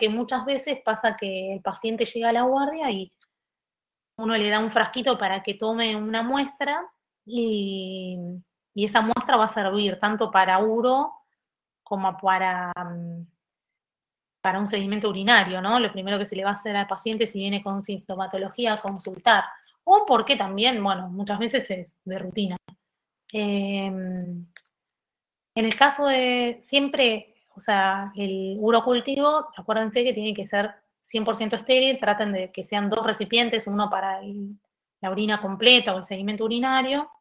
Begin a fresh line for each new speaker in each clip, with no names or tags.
que muchas veces pasa que el paciente llega a la guardia y uno le da un frasquito para que tome una muestra y esa muestra va a servir tanto para uro como para un seguimiento urinario, ¿no? Lo primero que se le va a hacer al paciente si viene con sintomatología, consultar. O porque también, bueno, muchas veces es de rutina. En el caso de siempre, o sea, el urocultivo, acuérdense que tiene que ser 100% estéril, traten de que sean 2 recipientes, uno para la orina completa o el seguimiento urinario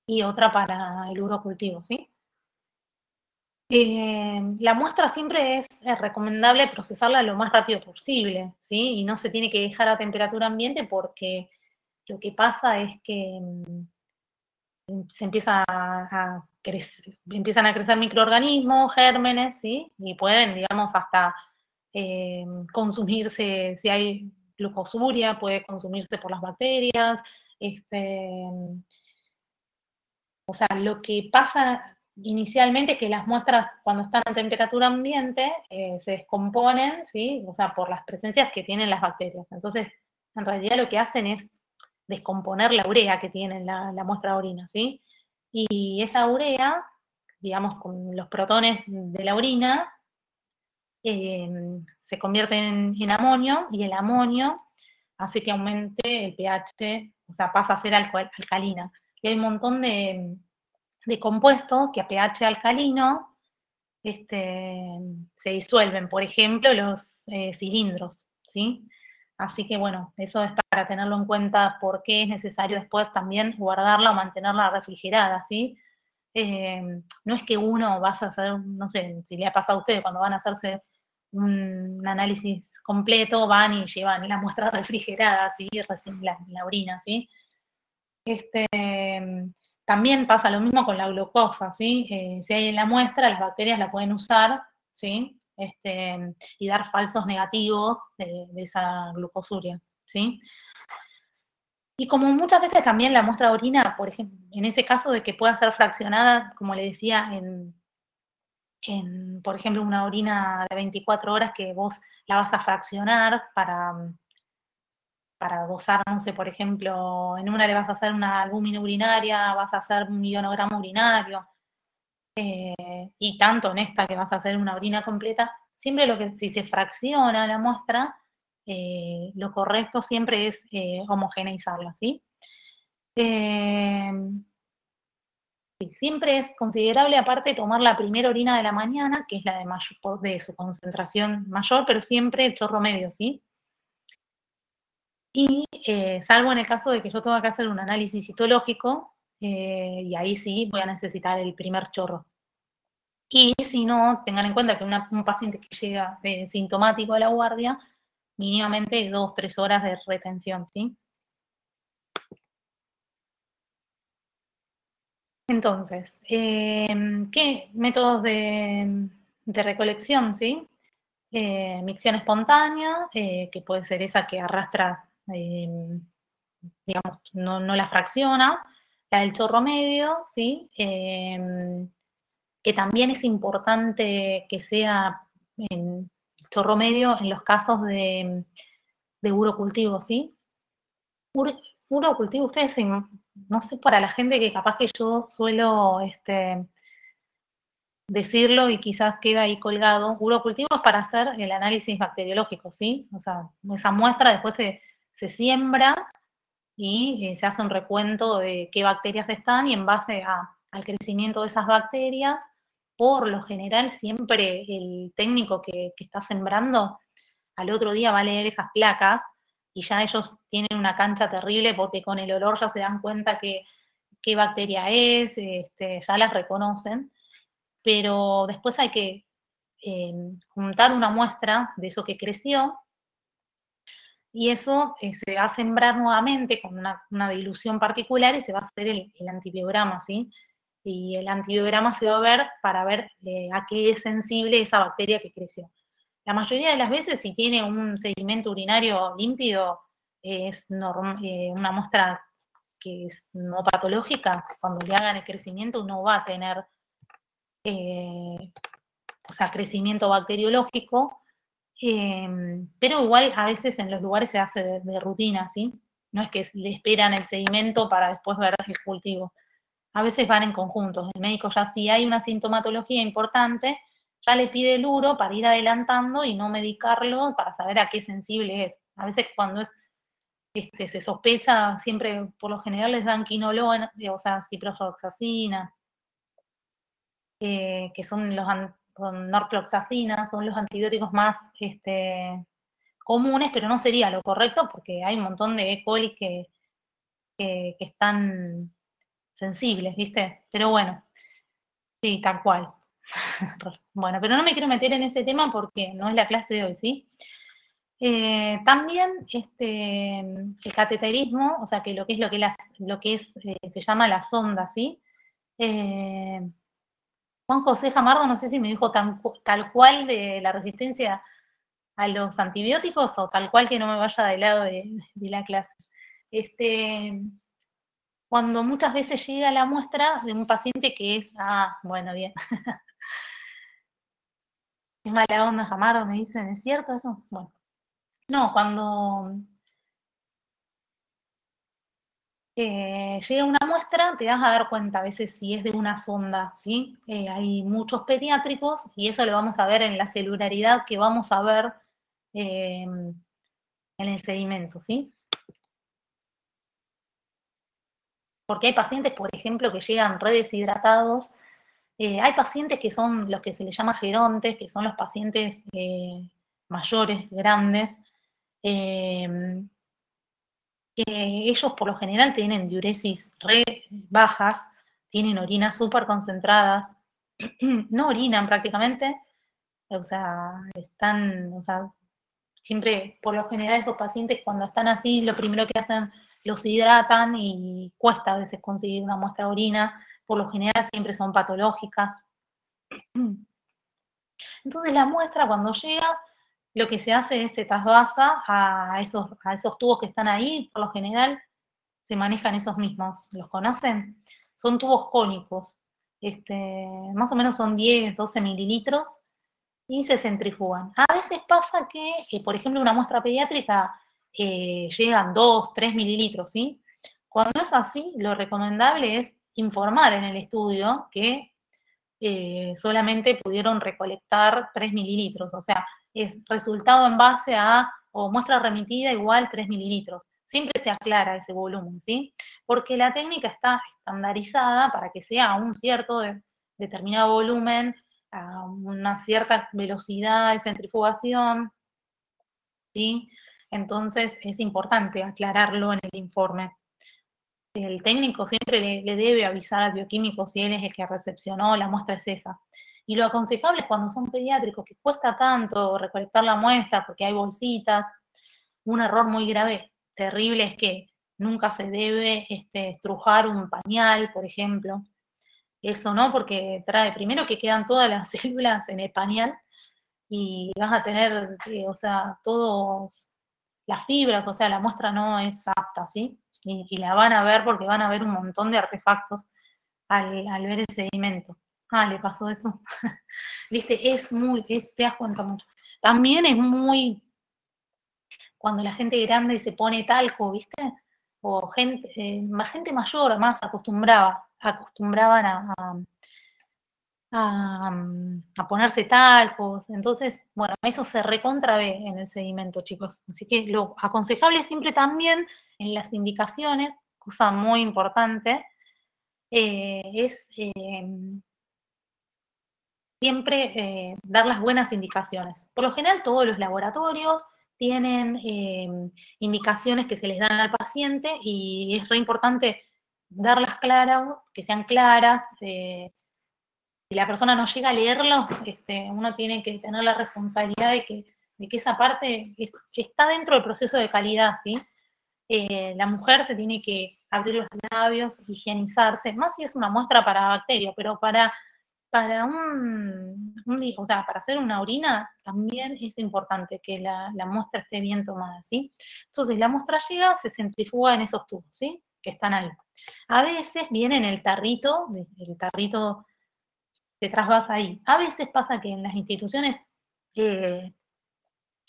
y otra para el urocultivo, ¿sí? La muestra siempre es recomendable procesarla lo más rápido posible, ¿sí? Y no se tiene que dejar a temperatura ambiente porque lo que pasa es que se empiezan a crecer microorganismos, gérmenes, ¿sí? Y pueden, digamos, hasta consumirse, si hay glucosuria, puede consumirse por las bacterias. O sea, lo que pasa inicialmente es que las muestras, cuando están a temperatura ambiente, se descomponen, ¿sí? O sea, por las presencias que tienen las bacterias. Entonces, en realidad lo que hacen es descomponer la urea que tiene la muestra de orina, ¿sí? Y esa urea, digamos, con los protones de la orina, se convierte en amonio, y el amonio hace que aumente el pH, o sea, pasa a ser alcalina. Y hay un montón de compuestos que a pH alcalino se disuelven, por ejemplo, los cilindros, ¿sí? Así que bueno, eso es para tenerlo en cuenta porque es necesario después también guardarla o mantenerla refrigerada, ¿sí? No es que uno vas a hacer, no sé, si le ha pasado a ustedes cuando van a hacerse un análisis completo, van y llevan la muestra refrigerada, ¿sí? Recién la orina, ¿sí? También pasa lo mismo con la glucosa, ¿sí? Si hay en la muestra, las bacterias la pueden usar, ¿sí? Y dar falsos negativos de esa glucosuria, ¿sí? Y como muchas veces también la muestra de orina, por ejemplo, en ese caso de que pueda ser fraccionada, como le decía, por ejemplo, una orina de 24 horas que vos la vas a fraccionar para dosar, no sé, por ejemplo, en una le vas a hacer una albúmina urinaria, vas a hacer un ionograma urinario, y tanto en esta que vas a hacer una orina completa, siempre si se fracciona la muestra, lo correcto siempre es homogeneizarla, ¿sí? Siempre es considerable, aparte, tomar la primera orina de la mañana, que es la de su concentración mayor, pero siempre chorro medio, ¿sí? Y salvo en el caso de que yo tenga que hacer un análisis citológico, y ahí sí voy a necesitar el primer chorro. Y si no, tengan en cuenta que un paciente que llega sintomático a la guardia, mínimamente 2-3 horas de retención, ¿sí? Entonces, ¿qué métodos de recolección, sí? Micción espontánea, que puede ser esa que arrastra, digamos, no la fracciona. La del chorro medio, ¿sí? Que también es importante que sea en chorro medio en los casos de urocultivo, ¿sí? Urocultivo, ustedes, no sé, para la gente que capaz que yo suelo decirlo y quizás queda ahí colgado, urocultivo es para hacer el análisis bacteriológico, ¿sí? O sea, esa muestra después se siembra y se hace un recuento de qué bacterias están, y en base al crecimiento de esas bacterias, por lo general siempre el técnico que está sembrando al otro día va a leer esas placas y ya ellos tienen una cancha terrible porque con el olor ya se dan cuenta qué bacteria es, ya las reconocen, pero después hay que juntar una muestra de eso que creció, y eso se va a sembrar nuevamente con una dilución particular y se va a hacer el antibiograma, ¿sí? Y el antibiograma se va a ver para ver a qué es sensible esa bacteria que creció. La mayoría de las veces, si tiene un sedimento urinario límpido, es una muestra que es no patológica. Cuando le hagan el crecimiento no va a tener, o sea, crecimiento bacteriológico, Pero igual a veces en los lugares se hace de rutina, ¿sí? No es que le esperan el sedimento para después ver el cultivo. A veces van en conjuntos. El médico ya si hay una sintomatología importante, ya le pide el uro para ir adelantando y no medicarlo para saber a qué sensible es. A veces cuando se sospecha, siempre por lo general les dan quinolona, o sea, ciprofloxacina, que son con norfloxacina, son los antibióticos más comunes, pero no sería lo correcto porque hay un montón de E. coli que están sensibles, ¿viste? Pero bueno, sí, tal cual. Bueno, pero no me quiero meter en ese tema porque no es la clase de hoy, ¿sí? También el cateterismo, o sea, que lo que es se llama la sonda, ¿sí? Juan José Jamardo, no sé si me dijo tal cual de la resistencia a los antibióticos o tal cual que no me vaya del lado de la clase. Cuando muchas veces llega la muestra de un paciente que es, bueno, bien. Es mala onda, Jamardo, me dicen, ¿es cierto eso? Bueno. No, cuando llega una muestra, te vas a dar cuenta a veces si es de una sonda, ¿sí? Hay muchos pediátricos y eso lo vamos a ver en la celularidad que vamos a ver en el sedimento, ¿sí? Porque hay pacientes, por ejemplo, que llegan re deshidratados. Hay pacientes que son los que se les llama gerontes, que son los pacientes mayores, grandes, que ellos por lo general tienen diuresis re bajas, tienen orinas súper concentradas, no orinan prácticamente, o sea, siempre, por lo general esos pacientes cuando están así, lo primero que hacen, los hidratan y cuesta a veces conseguir una muestra de orina, por lo general siempre son patológicas. Entonces la muestra cuando llega, lo que se hace es se trasvasa a esos tubos que están ahí, por lo general se manejan esos mismos, ¿los conocen? Son tubos cónicos, más o menos son 10, 12 mililitros, y se centrifugan. A veces pasa que, por ejemplo, una muestra pediátrica llegan 2, 3 mililitros, ¿sí? Cuando es así, lo recomendable es informar en el estudio que solamente pudieron recolectar 3 mililitros, o sea, es resultado en base a, o muestra remitida igual 3 mililitros. Siempre se aclara ese volumen, ¿sí? Porque la técnica está estandarizada para que sea un cierto determinado volumen, a una cierta velocidad de centrifugación, ¿sí? Entonces es importante aclararlo en el informe. El técnico siempre le debe avisar al bioquímico si él es el que recepcionó, la muestra es esa. Y lo aconsejable cuando son pediátricos, que cuesta tanto recolectar la muestra porque hay bolsitas, un error muy grave, terrible, es que nunca se debe estrujar un pañal, por ejemplo. Eso no, porque trae primero que quedan todas las células en el pañal y vas a tener, o sea, todas las fibras, o sea, la muestra no es apta, ¿sí? Y la van a ver porque van a ver un montón de artefactos al ver el sedimento. Le pasó eso. Viste, te das cuenta mucho. También es muy, cuando la gente grande se pone talco, ¿viste? O gente mayor, más acostumbraban a ponerse talcos. Entonces, bueno, eso se recontra ve en el sedimento, chicos. Así que lo aconsejable siempre también en las indicaciones, cosa muy importante, es siempre dar las buenas indicaciones. Por lo general, todos los laboratorios tienen indicaciones que se les dan al paciente y es re importante darlas claras, que sean claras. Si la persona no llega a leerlo, uno tiene que tener la responsabilidad de que esa parte está dentro del proceso de calidad, ¿sí? La mujer se tiene que abrir los labios, higienizarse, más si es una muestra para bacterias, pero para o sea, para hacer una orina también es importante que la muestra esté bien tomada, ¿sí? Entonces la muestra llega, se centrifuga en esos tubos, ¿sí? Que están ahí. A veces viene en el tarrito se trasvasa ahí. A veces pasa que en las instituciones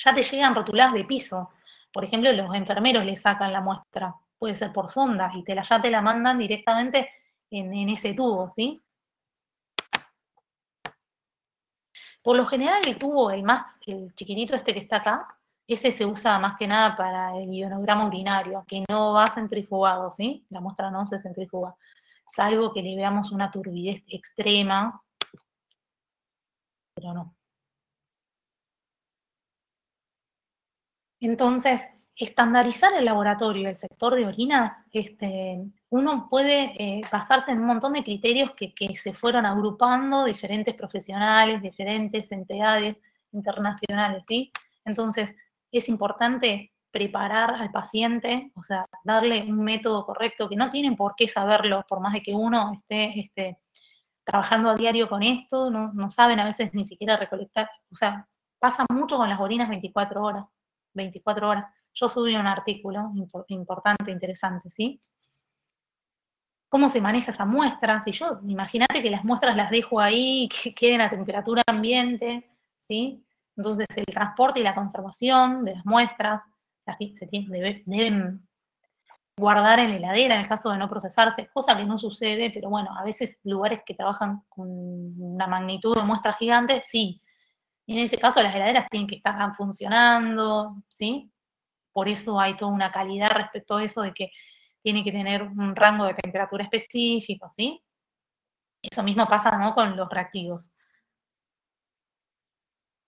ya te llegan rotuladas de piso. Por ejemplo, los enfermeros le sacan la muestra, puede ser por sonda, y ya te la mandan directamente en ese tubo, ¿sí? Por lo general el tubo, el chiquitito este que está acá, ese se usa más que nada para el ionograma urinario, que no va centrifugado, ¿sí? La muestra no se centrifuga, salvo que le veamos una turbidez extrema, pero no. Entonces, estandarizar el laboratorio, el sector de orinas, uno puede basarse en un montón de criterios que se fueron agrupando diferentes profesionales, diferentes entidades internacionales, ¿sí? Entonces, es importante preparar al paciente, o sea, darle un método correcto, que no tienen por qué saberlo, por más de que uno esté trabajando a diario con esto, no saben a veces ni siquiera recolectar, o sea, pasa mucho con las orinas 24 horas. 24 horas. Yo subí un artículo importante, interesante, ¿sí? ¿Cómo se maneja esa muestra? Si yo, imagínate que las muestras las dejo ahí, que queden a temperatura ambiente, ¿sí? Entonces el transporte y la conservación de las muestras deben guardar en la heladera en el caso de no procesarse, cosa que no sucede, pero bueno, a veces lugares que trabajan con una magnitud de muestras gigantes, sí. Y en ese caso las heladeras tienen que estar funcionando, ¿sí? Por eso hay toda una calidad respecto a eso de que tiene que tener un rango de temperatura específico, ¿sí? Eso mismo pasa, ¿no?, con los reactivos.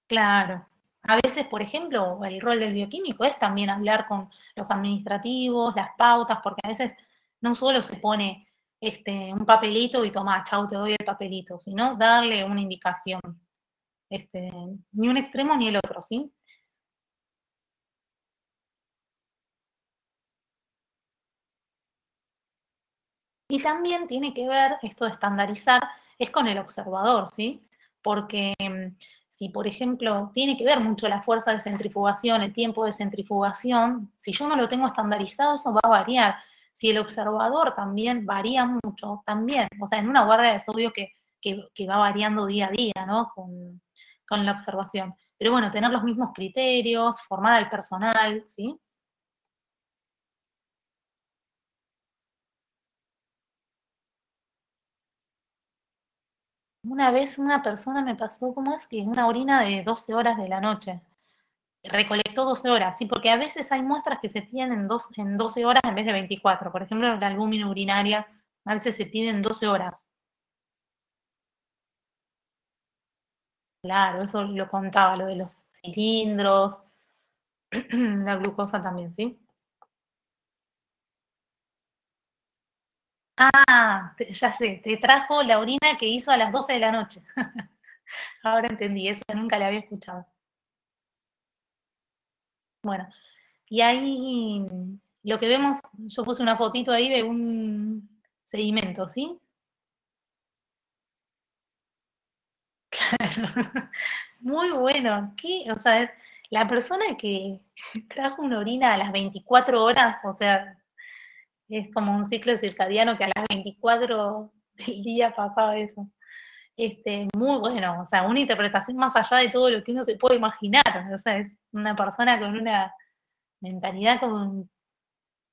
Claro. A veces, por ejemplo, el rol del bioquímico es también hablar con los administrativos, las pautas, porque a veces no solo se pone un papelito y toma, chau, te doy el papelito, sino darle una indicación. Ni un extremo ni el otro, ¿sí? Y también tiene que ver, esto de estandarizar, es con el observador, ¿sí? Porque si, por ejemplo, tiene que ver mucho la fuerza de centrifugación, el tiempo de centrifugación, si yo no lo tengo estandarizado, eso va a variar. Si el observador también varía mucho, también, o sea, en una guardia es obvio que va variando día a día, ¿no? Con la observación. Pero bueno, tener los mismos criterios, formar al personal, ¿sí? Una vez una persona me pasó, ¿cómo es? Que una orina de 12 horas de la noche. Recolectó 12 horas, sí, porque a veces hay muestras que se piden en 12 horas en vez de 24. Por ejemplo, la albúmina urinaria, a veces se piden 12 horas. Claro, eso lo contaba, lo de los cilindros, la glucosa también, ¿sí? Ah, ya sé, te trajo la orina que hizo a las 12 de la noche. Ahora entendí, eso nunca la había escuchado. Bueno, y ahí lo que vemos, yo puse una fotito ahí de un sedimento, ¿sí? Muy bueno. ¿Qué? O sea, la persona que trajo una orina a las 24 horas, o sea, es como un ciclo circadiano que a las 24 del día pasaba eso. Muy bueno, o sea, una interpretación más allá de todo lo que uno se puede imaginar. O sea, es una persona con una mentalidad como,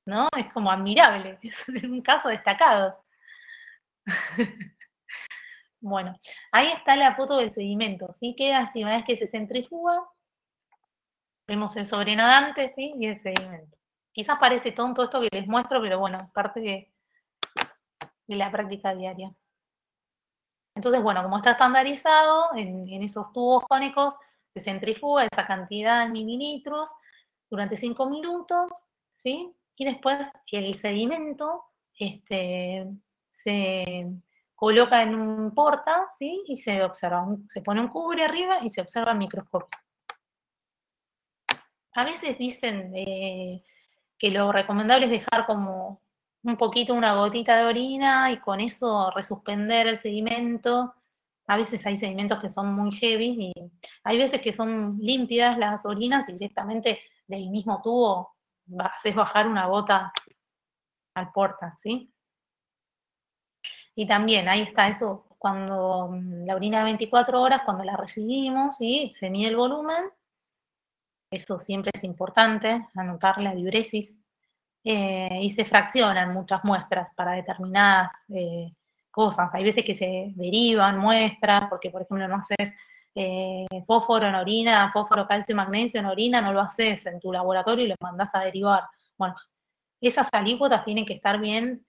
¿no? Es como admirable, es un caso destacado. Bueno, ahí está la foto del sedimento, ¿sí? Queda así, una vez que se centrifuga, vemos el sobrenadante, ¿sí? Y el sedimento. Quizás parece tonto esto que les muestro, pero bueno, es parte de la práctica diaria. Entonces, bueno, como está estandarizado, en esos tubos cónicos se centrifuga esa cantidad en mililitros durante 5 minutos, ¿sí? Y después el sedimento se coloca en un porta, ¿sí? Y se observa, se pone un cubre arriba y se observa en microscopio. A veces dicen que lo recomendable es dejar como un poquito, una gotita de orina y con eso resuspender el sedimento. A veces hay sedimentos que son muy heavy y hay veces que son límpidas las orinas y directamente del mismo tubo haces bajar una gota al porta, ¿sí? Y también ahí está eso, cuando la orina de 24 horas, cuando la recibimos, ¿sí? Se mide el volumen, eso siempre es importante, anotar la diuresis, y se fraccionan muchas muestras para determinadas cosas. Hay veces que se derivan muestras, porque por ejemplo no haces fósforo en orina, fósforo, calcio y magnesio en orina, no lo haces en tu laboratorio y lo mandás a derivar. Bueno, esas alícuotas tienen que estar bien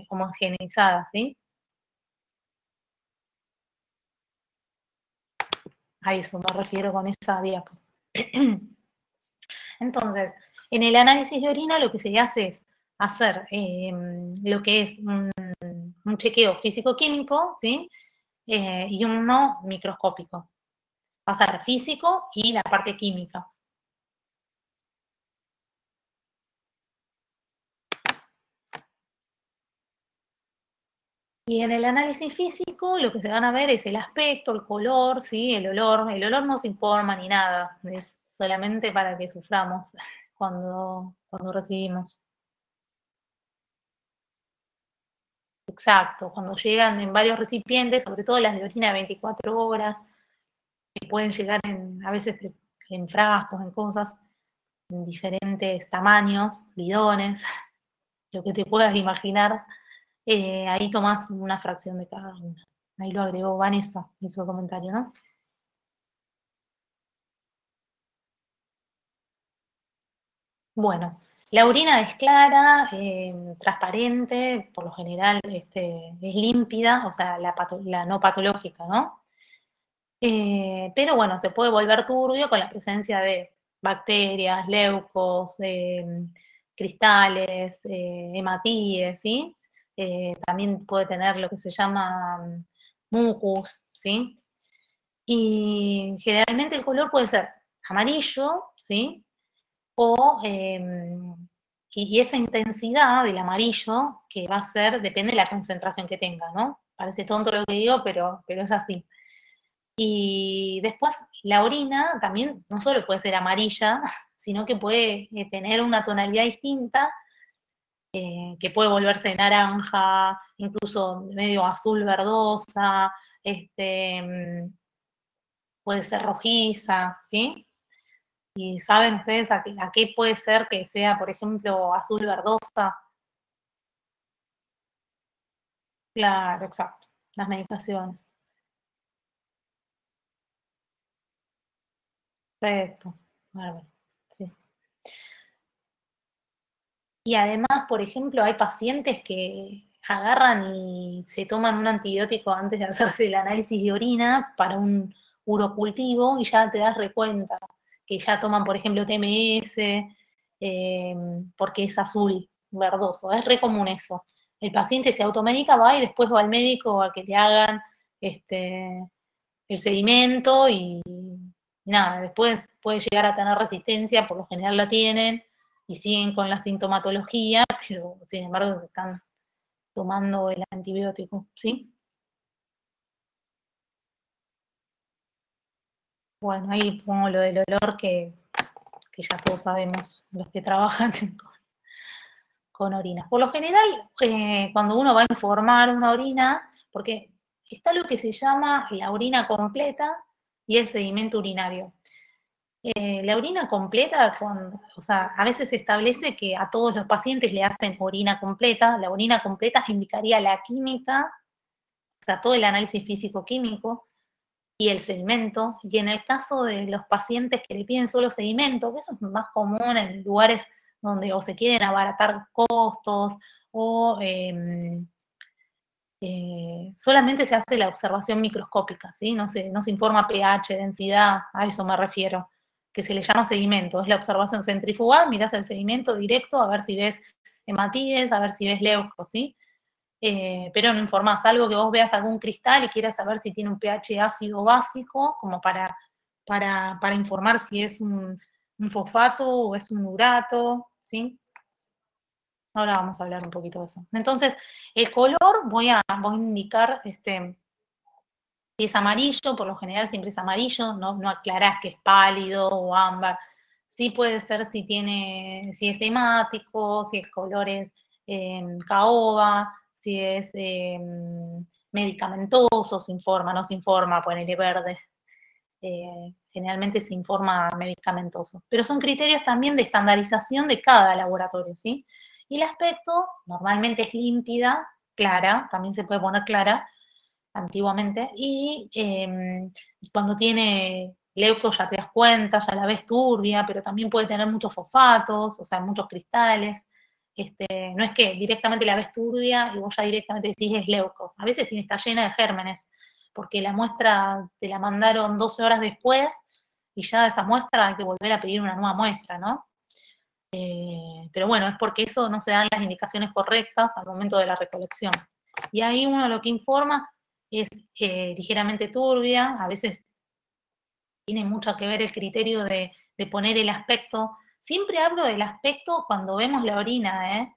homogeneizadas, ¿sí? A eso me refiero con esa diapo. Entonces, en el análisis de orina lo que se hace es hacer lo que es un chequeo físico-químico, ¿sí? Y uno microscópico. Va a ser físico y la parte química. Y en el análisis físico lo que se van a ver es el aspecto, el color, ¿sí? El olor. El olor no se informa ni nada, es solamente para que suframos cuando recibimos. Exacto, cuando llegan en varios recipientes, sobre todo las de orina de 24 horas, que pueden llegar a veces en frascos, en cosas, en diferentes tamaños, bidones, lo que te puedas imaginar, ahí tomás una fracción de cada una. Ahí lo agregó Vanessa en su comentario, ¿no? Bueno, la orina es clara, transparente, por lo general es límpida, o sea, la no patológica, ¿no? Pero bueno, se puede volver turbio con la presencia de bacterias, leucos, cristales, hematíes, ¿sí? También puede tener lo que se llama mucus, ¿sí? Y generalmente el color puede ser amarillo, ¿sí? O, y esa intensidad del amarillo que va a ser, depende de la concentración que tenga, ¿no? Parece tonto lo que digo, pero es así. Y después la orina también no solo puede ser amarilla, sino que puede tener una tonalidad distinta, que puede volverse naranja, incluso medio azul verdosa, puede ser rojiza, ¿sí? ¿Y saben ustedes a qué puede ser que sea, por ejemplo, azul verdosa? Claro, exacto, las medicaciones. Perfecto. Bárbaro, sí. Y además, por ejemplo, hay pacientes que agarran y se toman un antibiótico antes de hacerse el análisis de orina para un urocultivo y ya te das recuenta que ya toman, por ejemplo, TMS, porque es azul verdoso. Es re común eso. El paciente se automedica, va y después va al médico a que le hagan el sedimento y nada, después puede llegar a tener resistencia, por lo general la tienen, y siguen con la sintomatología, pero sin embargo se están tomando el antibiótico, ¿sí? Bueno, ahí pongo lo del olor que ya todos sabemos, los que trabajan con orinas. Por lo general, cuando uno va a informar una orina, porque está lo que se llama la orina completa y el sedimento urinario. La orina completa, o sea, a veces se establece que a todos los pacientes le hacen orina completa. La orina completa indicaría la química, o sea, todo el análisis físico-químico y el sedimento. Y en el caso de los pacientes que le piden solo sedimento, que eso es más común en lugares donde o se quieren abaratar costos o solamente se hace la observación microscópica, ¿sí? No se informa pH, densidad, a eso me refiero, que se le llama sedimento. Es la observación centrifugal, mirás el sedimento directo a ver si ves hematíes, a ver si ves leucos, ¿sí? Pero no informás, algo que vos veas algún cristal y quieras saber si tiene un pH ácido o básico, como para informar si es un fosfato o es un urato, ¿sí? Ahora vamos a hablar un poquito de eso. Entonces, el color voy a indicar si es amarillo, por lo general siempre es amarillo, no aclarás que es pálido o ámbar. Sí puede ser si es hemático, si el color es caoba, si es medicamentoso, se informa, no se informa, ponele verde. generalmente se informa medicamentoso. Pero son criterios también de estandarización de cada laboratorio, ¿sí? Y el aspecto normalmente es límpida, clara, también se puede poner clara, antiguamente, y cuando tiene leuco ya te das cuenta, ya la ves turbia, pero también puede tener muchos fosfatos, o sea, muchos cristales. No es que directamente la ves turbia y vos ya directamente decís es leucos. A veces está llena de gérmenes, porque la muestra te la mandaron 12 horas después y ya de esa muestra hay que volver a pedir una nueva muestra, ¿no? Pero bueno, es porque eso no se dan las indicaciones correctas al momento de la recolección. Y ahí uno lo que informa es ligeramente turbia, a veces tiene mucho que ver el criterio de poner el aspecto. Siempre hablo del aspecto cuando vemos la orina,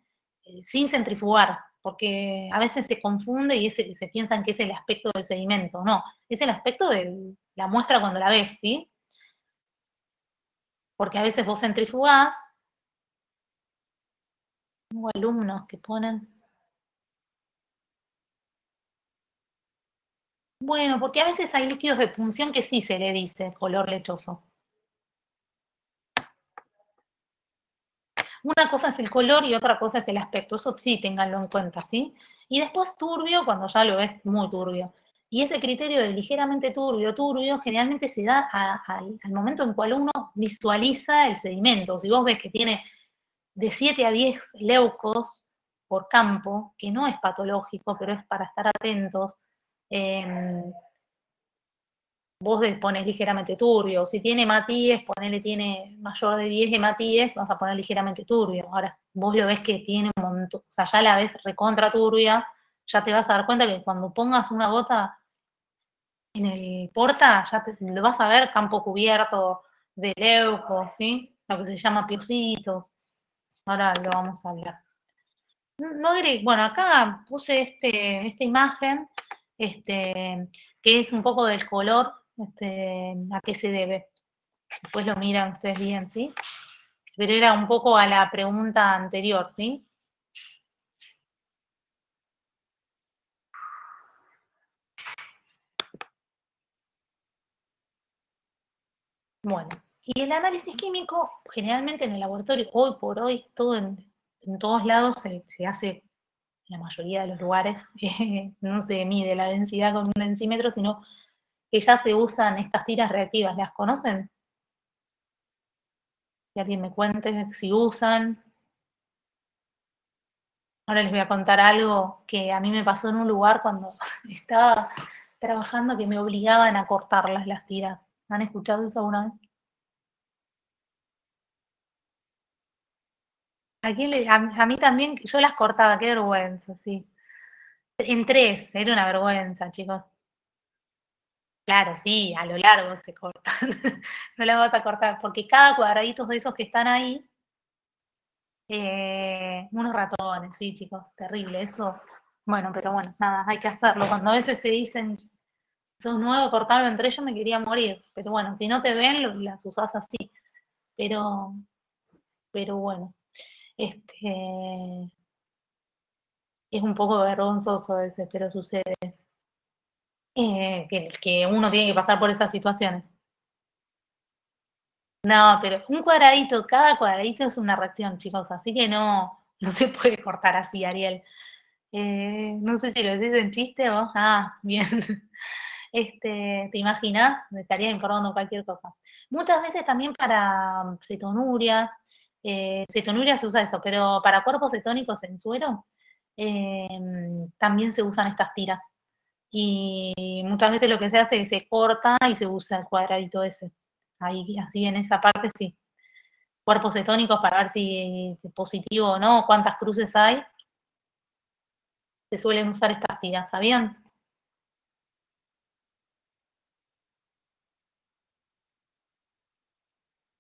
sin centrifugar, porque a veces se confunde y se piensan que es el aspecto del sedimento. No, es el aspecto de la muestra cuando la ves, ¿sí? Porque a veces vos centrifugás. Tengo alumnos que ponen. Bueno, porque a veces hay líquidos de punción que sí se le dice color lechoso. Una cosa es el color y otra cosa es el aspecto, eso sí, ténganlo en cuenta, ¿sí? Y después turbio, cuando ya lo ves muy turbio. Y ese criterio de ligeramente turbio, turbio, generalmente se da al momento en cual uno visualiza el sedimento. Si vos ves que tiene de 7 a 10 leucos por campo, que no es patológico, pero es para estar atentos, vos pones ligeramente turbio. Si tiene hematíes, tiene mayor de 10 hematíes, vas a poner ligeramente turbio. Ahora, vos lo ves que tiene un montón, o sea, ya la ves recontra turbia, ya te vas a dar cuenta que cuando pongas una gota en el porta, ya lo vas a ver campo cubierto de leucos, ¿sí? Lo que se llama piocitos. Ahora lo vamos a hablar. No diré, bueno, acá puse esta imagen, que es un poco del color, a qué se debe. Después lo miran ustedes bien, ¿sí? Pero era un poco a la pregunta anterior, ¿sí? Bueno, y el análisis químico, generalmente en el laboratorio, hoy por hoy, todo en todos lados se hace, en la mayoría de los lugares, no se mide la densidad con un densímetro, sino que ya se usan estas tiras reactivas. ¿Las conocen? Que alguien me cuente si usan. Ahora les voy a contar algo que a mí me pasó en un lugar cuando estaba trabajando que me obligaban a cortarlas las tiras. ¿Han escuchado eso alguna vez? A mí también, yo las cortaba, qué vergüenza, sí. En tres, era una vergüenza, chicos. Claro, sí, a lo largo se cortan. No las vas a cortar, porque cada cuadradito de esos que están ahí, unos ratones, sí, chicos, terrible, eso. Bueno, pero bueno, nada, hay que hacerlo. Cuando a veces te dicen, sos nuevo, cortarlo entre ellos, me quería morir. Pero bueno, si no te ven, las usás así. Pero, pero bueno, es un poco vergonzoso a veces, pero sucede. Que uno tiene que pasar por esas situaciones. No, pero un cuadradito, cada cuadradito es una reacción, chicos, así que no se puede cortar así, Ariel. No sé si lo decís en chiste o... Ah, bien. ¿Te imaginas? Me estaría informando cualquier cosa. Muchas veces también para cetonuria, cetonuria se usa eso, pero para cuerpos cetónicos en suero, también se usan estas tiras. Y muchas veces lo que se hace es se corta y se usa el cuadradito ese. Ahí, así en esa parte sí. Cuerpos cetónicos para ver si es positivo o no, cuántas cruces hay, se suelen usar estas tiras, ¿sabían?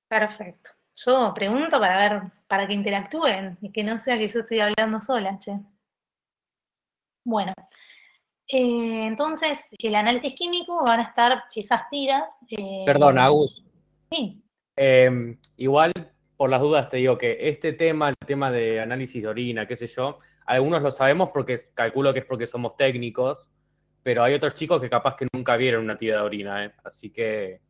Perfecto. Yo pregunto para ver, para que interactúen y que no sea que yo estoy hablando sola, che. Bueno, entonces el análisis químico van a estar esas tiras.
Perdón, Agus.
Sí.
Igual, por las dudas te digo que este tema, el tema de análisis de orina, qué sé yo, algunos lo sabemos porque calculo que es porque somos técnicos, pero hay otros chicos que capaz que nunca vieron una tira de orina, ¿eh? Así que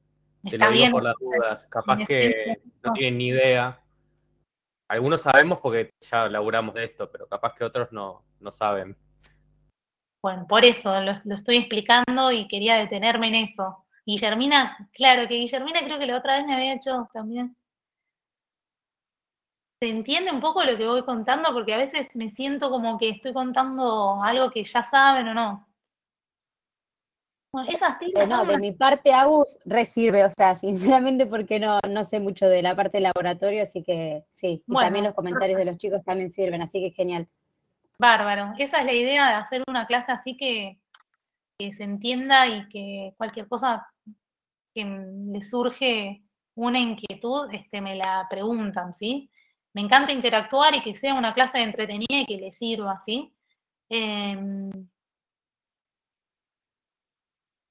Te
Está
lo digo
bien.
por las dudas. Capaz
En ese
que no
momento.
tienen ni idea. Algunos sabemos porque ya laburamos de esto, pero capaz que otros no saben.
Bueno, por eso lo estoy explicando y quería detenerme en eso. Guillermina, claro que Guillermina creo que la otra vez me había hecho también. ¿Se entiende un poco lo que voy contando? Porque a veces me siento como que estoy contando algo que ya saben o no. Bueno, esas tiras
No,
son
de
unas...
mi parte, Agus, resirve, o sea, sinceramente porque no sé mucho de la parte de laboratorio, así que sí, y también
Bueno,
los comentarios de los chicos también sirven, así que genial.
bárbaro. Esa es la idea de hacer una clase así que se entienda y que cualquier cosa que le surge una inquietud, me la preguntan, ¿sí? Me encanta interactuar y que sea una clase entretenida y que le sirva, ¿sí?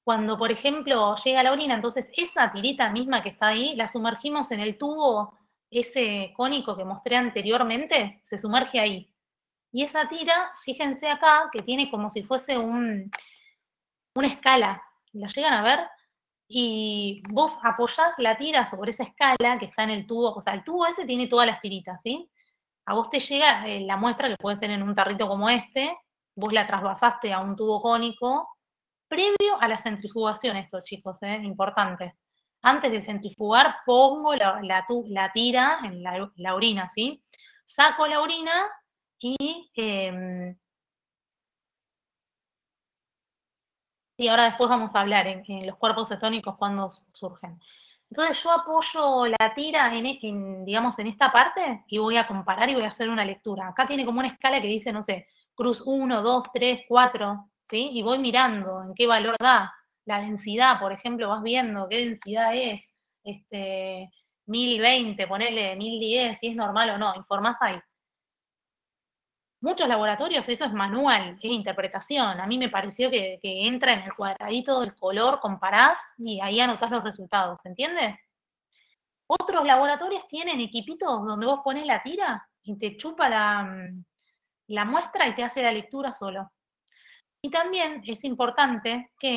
Cuando, por ejemplo, llega la orina, entonces esa tirita misma que está ahí, la sumergimos en el tubo, ese cónico que mostré anteriormente, se sumerge ahí. Y esa tira, fíjense acá, que tiene como si fuese una escala. ¿La llegan a ver? Y vos apoyás la tira sobre esa escala que está en el tubo, o sea, el tubo ese tiene todas las tiritas, ¿sí? A vos te llega la muestra, que puede ser en un tarrito como este, vos la trasvasaste a un tubo cónico, previo a la centrifugación esto, chicos, importante. Antes de centrifugar, pongo la tira en la orina, ¿sí? Saco la orina y sí, ahora después vamos a hablar en los cuerpos cetónicos cuando surgen. Entonces yo apoyo la tira digamos, en esta parte y voy a comparar y voy a hacer una lectura. Acá tiene como una escala que dice, no sé, cruz 1, 2, 3, 4, ¿sí? Y voy mirando en qué valor da. La densidad, por ejemplo, vas viendo qué densidad es, 1020, ponerle 1010, si es normal o no, informás ahí. Muchos laboratorios eso es manual, es interpretación. A mí me pareció que entra en el cuadradito del color, comparás y ahí anotás los resultados, ¿se entiende? Otros laboratorios tienen equipitos donde vos pones la tira y te chupa la muestra y te hace la lectura solo. Y también es importante que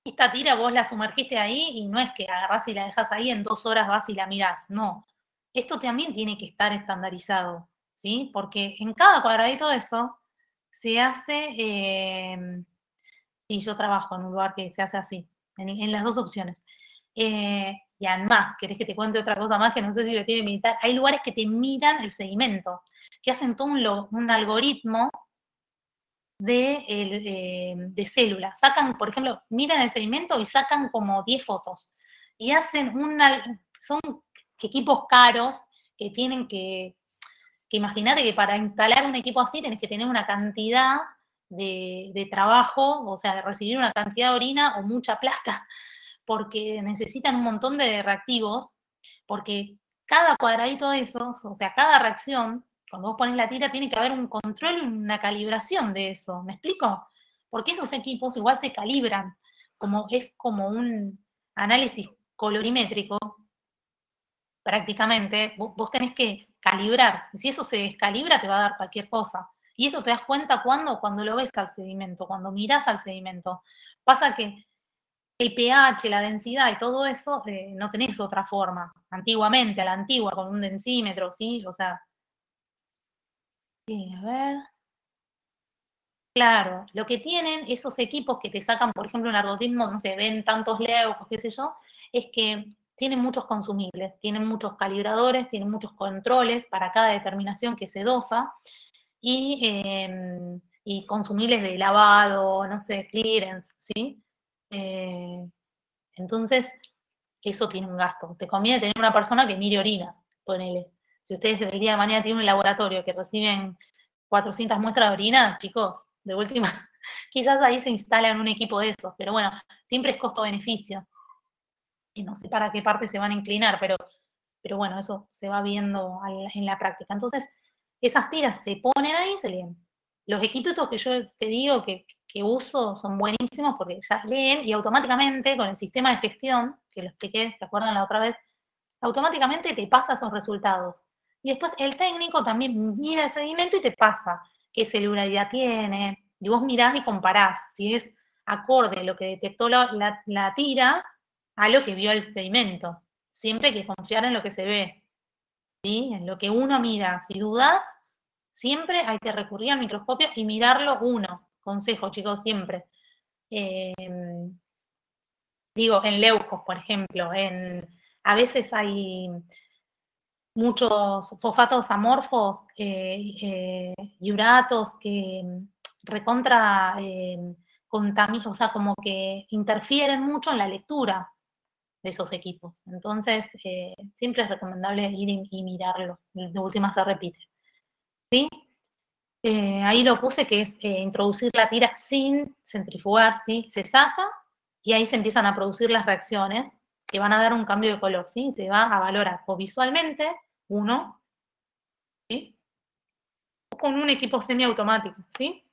esta tira vos la sumergiste ahí y no es que agarrás y la dejás ahí, en 2 horas vas y la mirás, no. Esto también tiene que estar estandarizado, ¿sí? Porque en cada cuadradito de eso se hace, sí, yo trabajo en un lugar que se hace así, en las dos opciones. Y además, ¿querés que te cuente otra cosa más que no sé si lo tiene militar? Hay lugares que te miran el sedimento, que hacen todo un algoritmo de células. Sacan, por ejemplo, miran el sedimento y sacan como 10 fotos. Y hacen son equipos caros que tienen que imagínate que para instalar un equipo así tenés que tener una cantidad de trabajo, o sea, de recibir una cantidad de orina o mucha plata, porque necesitan un montón de reactivos, porque cada cuadradito de esos, o sea, cada reacción, cuando vos pones la tira, tiene que haber un control y una calibración de eso. ¿Me explico? Porque esos equipos igual se calibran, es como un análisis colorimétrico, prácticamente, vos tenés que calibrar. Y si eso se descalibra, te va a dar cualquier cosa. Y eso te das cuenta cuando lo ves al sedimento, cuando mirás al sedimento. Pasa que el pH, la densidad y todo eso, no tenés otra forma. Antiguamente, a la antigua, con un densímetro, ¿sí? O sea, a ver. Claro, lo que tienen esos equipos que te sacan, por ejemplo, un algoritmo, no sé, ven tantos leucos, qué sé yo, es que tienen muchos consumibles, tienen muchos calibradores, tienen muchos controles para cada determinación que se dosa y consumibles de lavado, no sé, clearance, ¿sí? Entonces, eso tiene un gasto. Te conviene tener una persona que mire orina, ponele. Si ustedes del día de mañana tienen un laboratorio que reciben 400 muestras de orina, chicos, de última, quizás ahí se instalan un equipo de esos, pero bueno, siempre es costo-beneficio. Y no sé para qué parte se van a inclinar, pero bueno, eso se va viendo en la práctica. Entonces, esas tiras se ponen ahí y se leen. Los equipos que yo te digo que uso son buenísimos porque ya leen y automáticamente con el sistema de gestión, que lo expliqué, ¿se acuerdan la otra vez? Automáticamente te pasa esos resultados. Y después el técnico también mira el sedimento y te pasa qué celularidad tiene. Y vos mirás y comparás si es acorde a lo que detectó la tira a lo que vio el sedimento. Siempre hay que confiar en lo que se ve, ¿sí? En lo que uno mira. Si dudas, siempre hay que recurrir al microscopio y mirarlo uno. Consejo, chicos, siempre. Digo, en leucos, por ejemplo, a veces hay muchos fosfatos amorfos y uratos que recontra contaminan, o sea, como que interfieren mucho en la lectura de esos equipos. Entonces, siempre es recomendable ir y mirarlo. De última se repite. ¿Sí? Ahí lo puse, que es introducir la tira sin centrifugar, ¿sí? Se saca y ahí se empiezan a producir las reacciones que van a dar un cambio de color, ¿sí? Se va a valorar o visualmente, uno, ¿sí? O con un equipo semiautomático, ¿sí?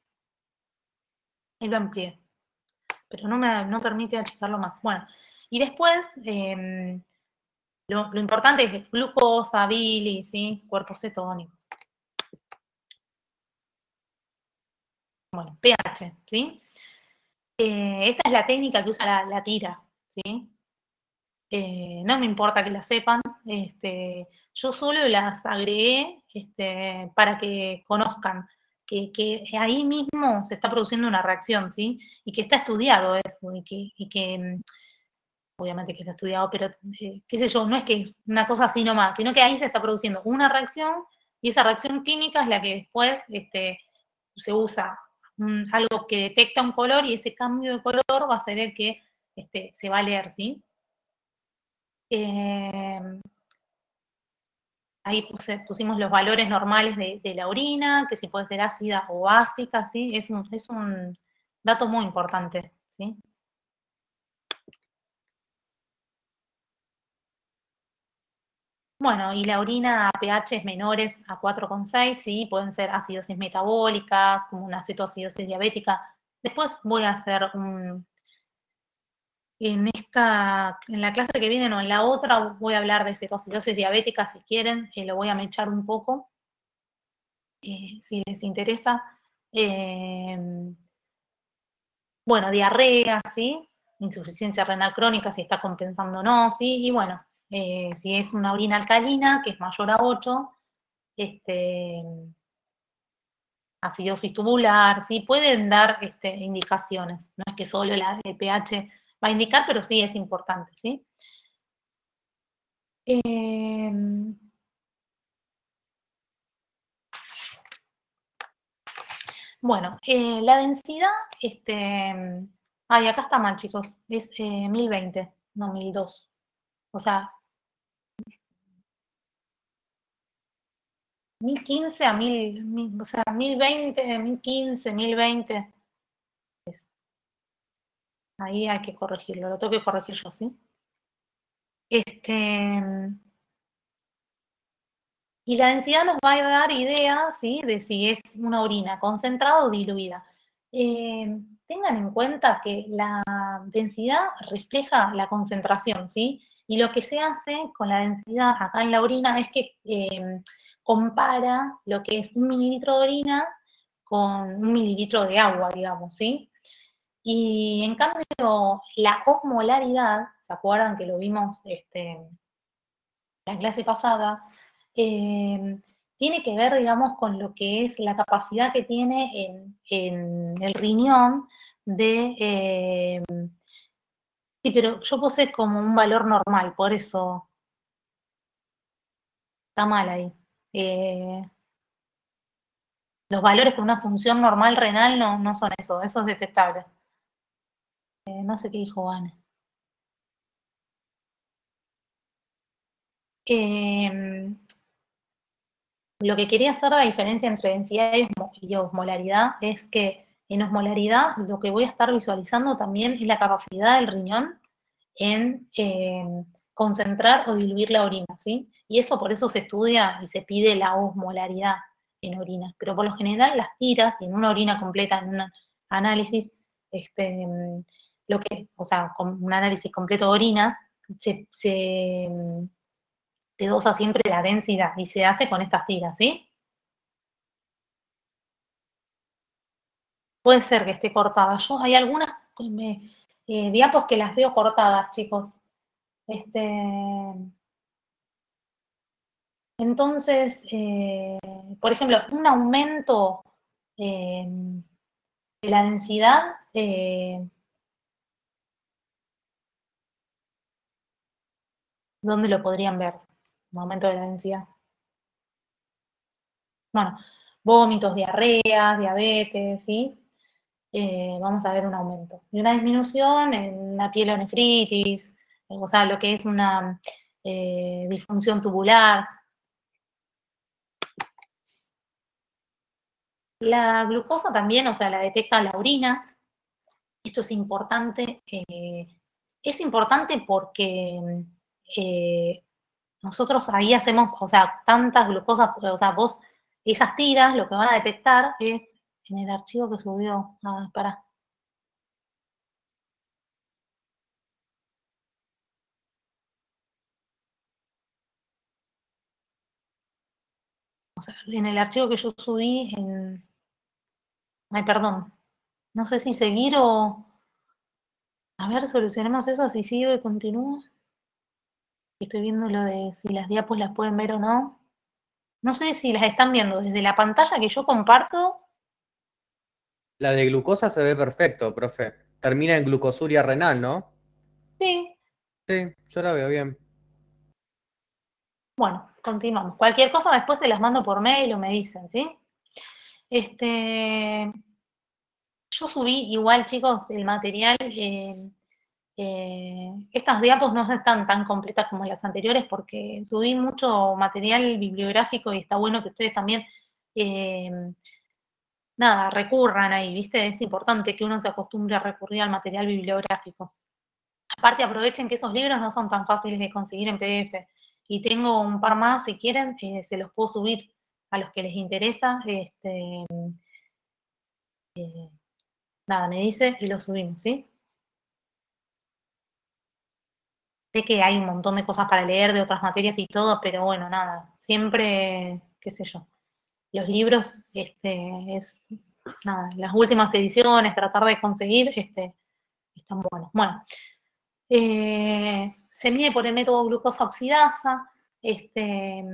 Y lo amplié, pero no permite achicarlo más. Bueno, y después, lo importante es glucosa, bilis, ¿sí? Cuerpos cetónicos. Bueno, pH, ¿sí? Esta es la técnica que usa la tira, ¿sí? No me importa que la sepan, yo solo las agregué para que conozcan que ahí mismo se está produciendo una reacción, ¿sí? Y que está estudiado eso, y que obviamente que está estudiado, pero qué sé yo, no es que una cosa así nomás, sino que ahí se está produciendo una reacción y esa reacción química es la que después se usa algo que detecta un color y ese cambio de color va a ser el que se va a leer, ¿sí? Ahí pusimos los valores normales de la orina, que si puede ser ácida o básica, ¿sí? Es un dato muy importante, ¿sí? Bueno, y la orina a pHs menores a 4,6, sí, pueden ser acidosis metabólicas, como una cetoacidosis diabética. Después voy a hacer en la clase que viene, no, en la otra voy a hablar de cetoacidosis diabética, si quieren, lo voy a mechar un poco, si les interesa. Bueno, diarrea, ¿sí? Insuficiencia renal crónica, si está compensando o no, ¿sí? Y bueno, si es una orina alcalina, que es mayor a 8, acidosis tubular, ¿sí? Pueden dar indicaciones. No es que solo el pH va a indicar, pero sí es importante, ¿sí? Bueno, la densidad, ay, acá está mal, chicos, es 1020, no 1002. O sea, 1015 a 1000, o sea, 1020, 1015, 1020. Ahí hay que corregirlo, lo tengo que corregir yo, ¿sí? Y la densidad nos va a dar idea, ¿sí? De si es una orina concentrada o diluida. Tengan en cuenta que la densidad refleja la concentración, ¿sí? Y lo que se hace con la densidad acá en la orina es que compara lo que es 1 mililitro de orina con 1 mililitro de agua, digamos, ¿sí? Y en cambio, la osmolaridad, ¿se acuerdan que lo vimos en la clase pasada? Tiene que ver, digamos, con lo que es la capacidad que tiene en el riñón de... sí, pero yo puse como un valor normal, por eso está mal ahí. Los valores con una función normal renal no son eso es detectable. No sé qué dijo Ana. Lo que quería hacer la diferencia entre densidad y osmolaridad es que en osmolaridad lo que voy a estar visualizando también es la capacidad del riñón en concentrar o diluir la orina, ¿sí? Y eso por eso se estudia y se pide la osmolaridad en orina. Pero por lo general las tiras, y en una orina completa, en un análisis, o sea, con un análisis completo de orina, se dosa siempre la densidad y se hace con estas tiras, ¿sí? Puede ser que esté cortada. Hay algunas diapos que las veo cortadas, chicos. Este, entonces, por ejemplo, un aumento de la densidad, ¿dónde lo podrían ver? Un aumento de la densidad. Bueno, vómitos, diarreas, diabetes, ¿sí? Vamos a ver un aumento. Y una disminución en la pielonefritis, o sea, lo que es una disfunción tubular. La glucosa también, o sea, la detecta la orina. Esto es importante porque nosotros ahí hacemos, o sea, tantas glucosas, o sea, vos, esas tiras, lo que van a detectar es en el archivo que subió, para. O sea, en el archivo que yo subí ay, perdón, no sé si seguir o, a ver, solucionemos eso, si sigo y continúo. Estoy viendo lo de si las diapos las pueden ver o no. No sé si las están viendo desde la pantalla que yo comparto.
La de glucosa se ve perfecto, profe. Termina en glucosuria renal, ¿no?
Sí,
Sí, yo la veo bien.
bueno, continuamos. Cualquier cosa después se las mando por mail o me dicen, ¿sí? Yo subí igual, chicos, el material. Estas diapos no están tan completas como las anteriores porque subí mucho material bibliográfico y está bueno que ustedes también, eh, nada, recurran ahí, ¿viste? Es importante que uno se acostumbre a recurrir al material bibliográfico. Aparte, aprovechen que esos libros no son tan fáciles de conseguir en PDF. Y tengo un par más, si quieren, se los puedo subir a los que les interesa. Nada, me dice y los subimos, ¿sí? Sé que hay un montón de cosas para leer de otras materias y todo, pero bueno, nada, siempre, qué sé yo, los libros, nada, las últimas ediciones, tratar de conseguir, están buenos. Bueno, se mide por el método glucosa oxidasa. Este,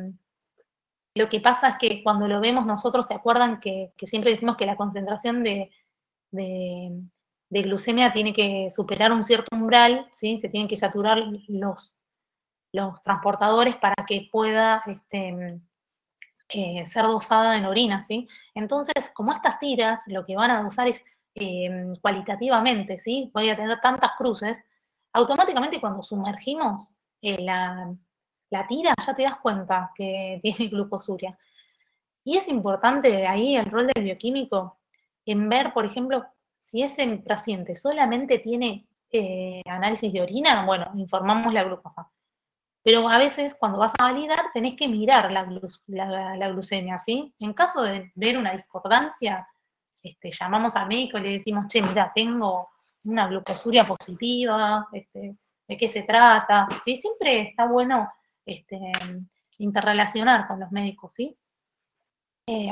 lo que pasa es que cuando lo vemos nosotros, ¿se acuerdan que siempre decimos que la concentración de, de glucemia tiene que superar un cierto umbral, ¿sí? Se tienen que saturar los transportadores para que pueda ser dosada en orina, ¿sí? Entonces, como estas tiras lo que van a usar es cualitativamente, ¿sí? Voy a tener tantas cruces, automáticamente cuando sumergimos la tira ya te das cuenta que tiene glucosuria. Y es importante ahí el rol del bioquímico en ver, por ejemplo, si ese paciente solamente tiene análisis de orina, bueno, informamos la glucosa. Pero a veces cuando vas a validar tenés que mirar la glucemia, ¿sí? En caso de ver una discordancia, llamamos al médico y le decimos, che, mira, tengo una glucosuria positiva, ¿de qué se trata? ¿Sí? Siempre está bueno interrelacionar con los médicos, ¿sí?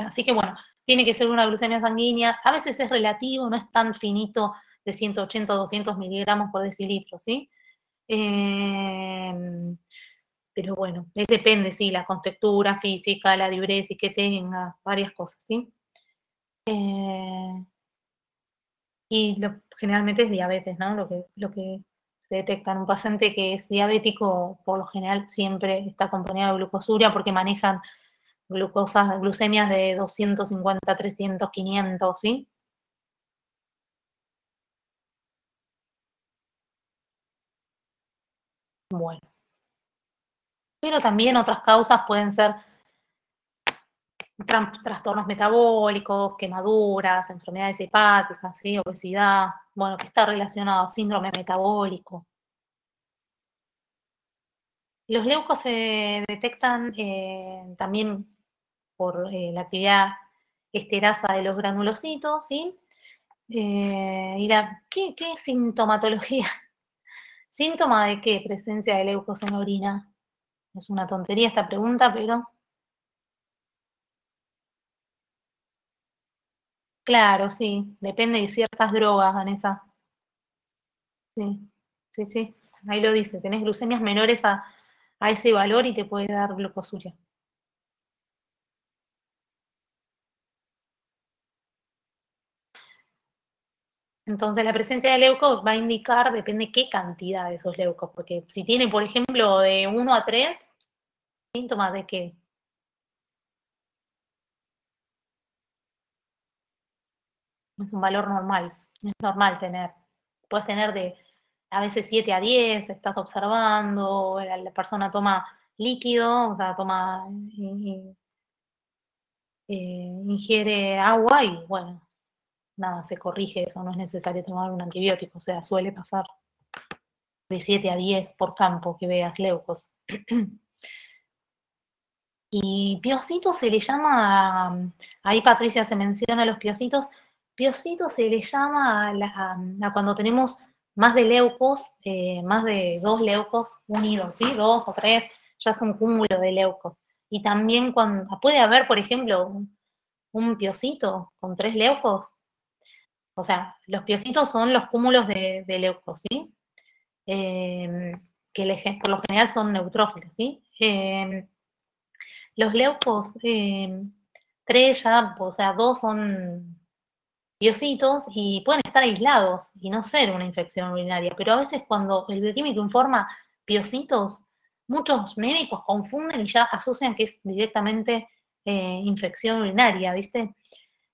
Así que bueno, tiene que ser una glucemia sanguínea, a veces es relativo, no es tan finito de 180 o 200 miligramos por decilitro, ¿sí? Pero bueno, depende, sí, la contextura física, la diuresis que tenga, varias cosas, ¿sí? Y generalmente es diabetes, ¿no? Lo que se detecta en un paciente que es diabético, por lo general siempre está acompañado de glucosuria porque manejan glucemias de 250, 300, 500, ¿sí? Bueno. Pero también otras causas pueden ser trastornos metabólicos, quemaduras, enfermedades hepáticas, ¿sí? Obesidad, bueno, que está relacionado a síndrome metabólico. Los leucos se detectan también por la actividad esterasa de los granulocitos, ¿sí? ¿Qué sintomatología? ¿Síntoma de qué? Presencia de leucos en la orina. Es una tontería esta pregunta, pero claro, sí, depende de ciertas drogas, Vanessa. Sí, sí, sí. ahí lo dice, tenés glucemias menores a ese valor y te puede dar glucosuria. Entonces la presencia de leucos va a indicar, depende qué cantidad de esos leucos, porque si tiene, por ejemplo, de 1 a 3, síntomas de qué. Es un valor normal, es normal tener. Puedes tener de a veces 7 a 10, estás observando, la persona toma líquido, o sea, ingiere agua y bueno, nada, se corrige eso, no es necesario tomar un antibiótico, o sea, suele pasar de 7 a 10 por campo que veas leucos. Y piocitos se le llama, ahí Patricia se menciona los piocitos se le llama a cuando tenemos más de leucos, más de 2 leucos unidos, ¿sí? 2 o 3, ya es un cúmulo de leucos. Y también cuando puede haber, por ejemplo, un piocito con 3 leucos. O sea, los piocitos son los cúmulos de leucos, ¿sí? Que por lo general son neutrófilos, ¿sí? Los leucos, 3 ya, o sea, 2 son piocitos y pueden estar aislados y no ser una infección urinaria, pero a veces cuando el bioquímico informa piocitos, muchos médicos confunden y ya asocian que es directamente infección urinaria, ¿viste?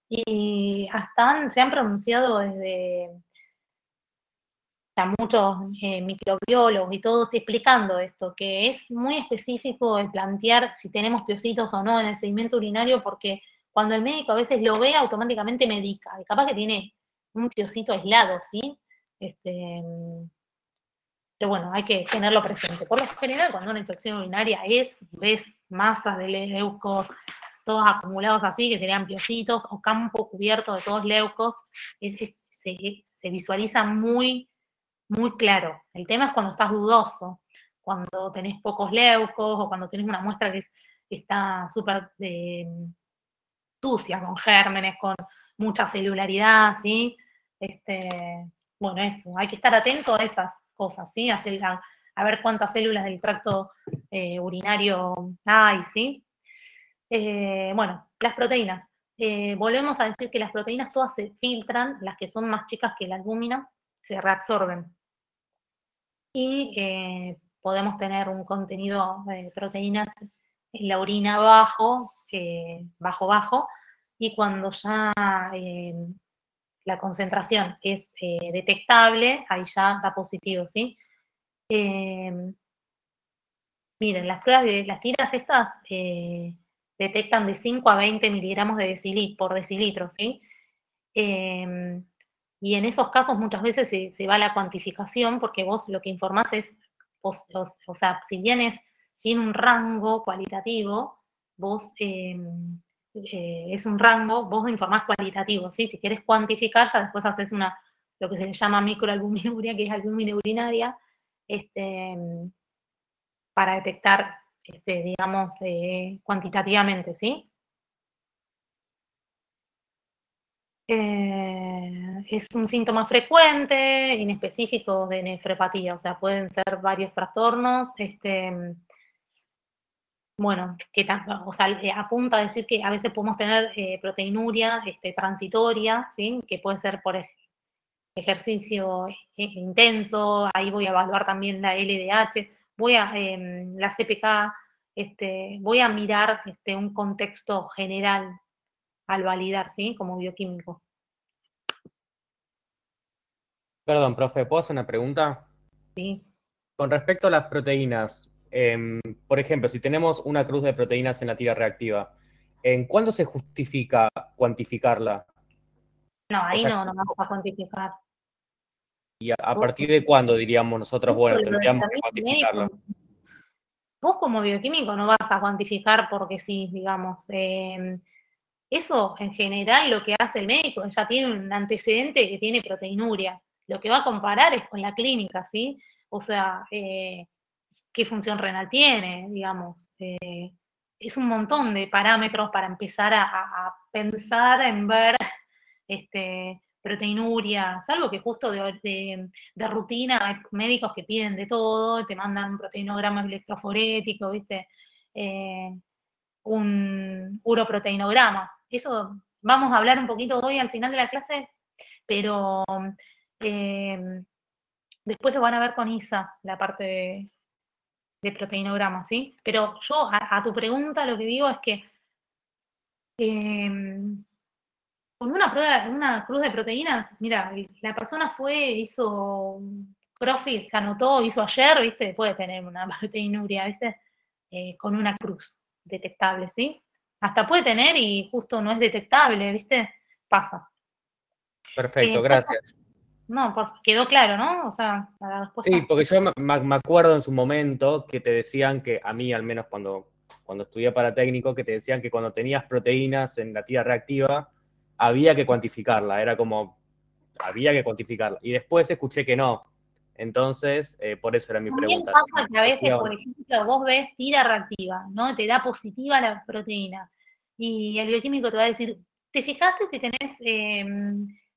Y hasta se han pronunciado desde muchos microbiólogos y todos explicando esto, que es muy específico el plantear si tenemos piocitos o no en el sedimento urinario, porque cuando el médico a veces lo ve, automáticamente medica, y capaz que tiene un piocito aislado, ¿sí? Pero bueno, hay que tenerlo presente. Por lo general, cuando una infección urinaria ves masas de leucos, todos acumulados así, que serían piocitos, o campo cubierto de todos leucos, se visualiza muy claro. El tema es cuando estás dudoso, cuando tenés pocos leucos o cuando tenés una muestra que está súper sucia, con gérmenes, con mucha celularidad, ¿sí? Bueno, eso, hay que estar atento a esas cosas, ¿sí? A ver cuántas células del tracto urinario hay, ¿sí? Bueno, las proteínas. Volvemos a decir que las proteínas todas se filtran, las que son más chicas que la albúmina, se reabsorben. Y podemos tener un contenido de proteínas en la orina bajo, y cuando ya la concentración es detectable, ahí ya da positivo, ¿sí? Miren, las pruebas de las tiras estas detectan de 5 a 20 miligramos por decilitro, ¿sí? Y en esos casos muchas veces se va a la cuantificación porque vos lo que informás es, o sea, si bien tiene un rango cualitativo, vos es un rango, vos informás cualitativo, ¿sí? Si querés cuantificar, ya después haces lo que se le llama microalbuminuria, que es albúmina urinaria, para detectar, digamos, cuantitativamente, ¿sí? Es un síntoma frecuente, inespecífico de nefropatía, o sea, pueden ser varios trastornos, bueno, o sea, apunta a decir que a veces podemos tener proteinuria transitoria, ¿sí? Que puede ser por ejercicio intenso, ahí voy a evaluar también la LDH, la CPK, voy a mirar un contexto general al validar, ¿sí? Como bioquímico.
Perdón, profe, ¿puedo hacer una pregunta?
Sí.
Con respecto a las proteínas, por ejemplo, si tenemos una cruz de proteínas en la tira reactiva, ¿en cuándo se justifica cuantificarla?
No, ahí
O sea,
no vamos a cuantificar.
¿y a partir de cuándo diríamos nosotros, bueno, tendríamos que cuantificarla?
Vos como bioquímico no vas a cuantificar porque sí, digamos. Eso en general lo que hace el médico, ya tiene un antecedente que tiene proteinuria. Lo que va a comparar es con la clínica, ¿sí? O sea, qué función renal tiene, digamos. Es un montón de parámetros para empezar a pensar en ver proteinuria, salvo que justo de rutina hay médicos que piden de todo, te mandan un proteinograma electroforético, ¿viste? Un uroproteinograma. Eso vamos a hablar un poquito hoy al final de la clase, pero después lo van a ver con Isa, la parte de proteinograma, ¿sí? Pero yo a tu pregunta lo que digo es que con una prueba, una cruz de proteínas, mira, la persona fue, hizo CrossFit, se anotó, hizo ayer, ¿viste? Puede tener una proteinuria, ¿viste? Con una cruz detectable, ¿sí? Hasta puede tener y justo no es detectable, ¿viste? Pasa.
Perfecto, gracias.
No, quedó claro, ¿no? O sea, la respuesta.
Sí, porque yo me acuerdo en su momento que te decían que, a mí al menos cuando estudié para técnico, que te decían que cuando tenías proteínas en la tira reactiva, había que cuantificarla, era como, había que cuantificarla. Y después escuché que no. Entonces, por eso era mi
También
pregunta.
pasa que a veces, por ejemplo, vos ves tira reactiva, ¿no? Te da positiva la proteína. Y el bioquímico te va a decir, ¿te fijaste si tenés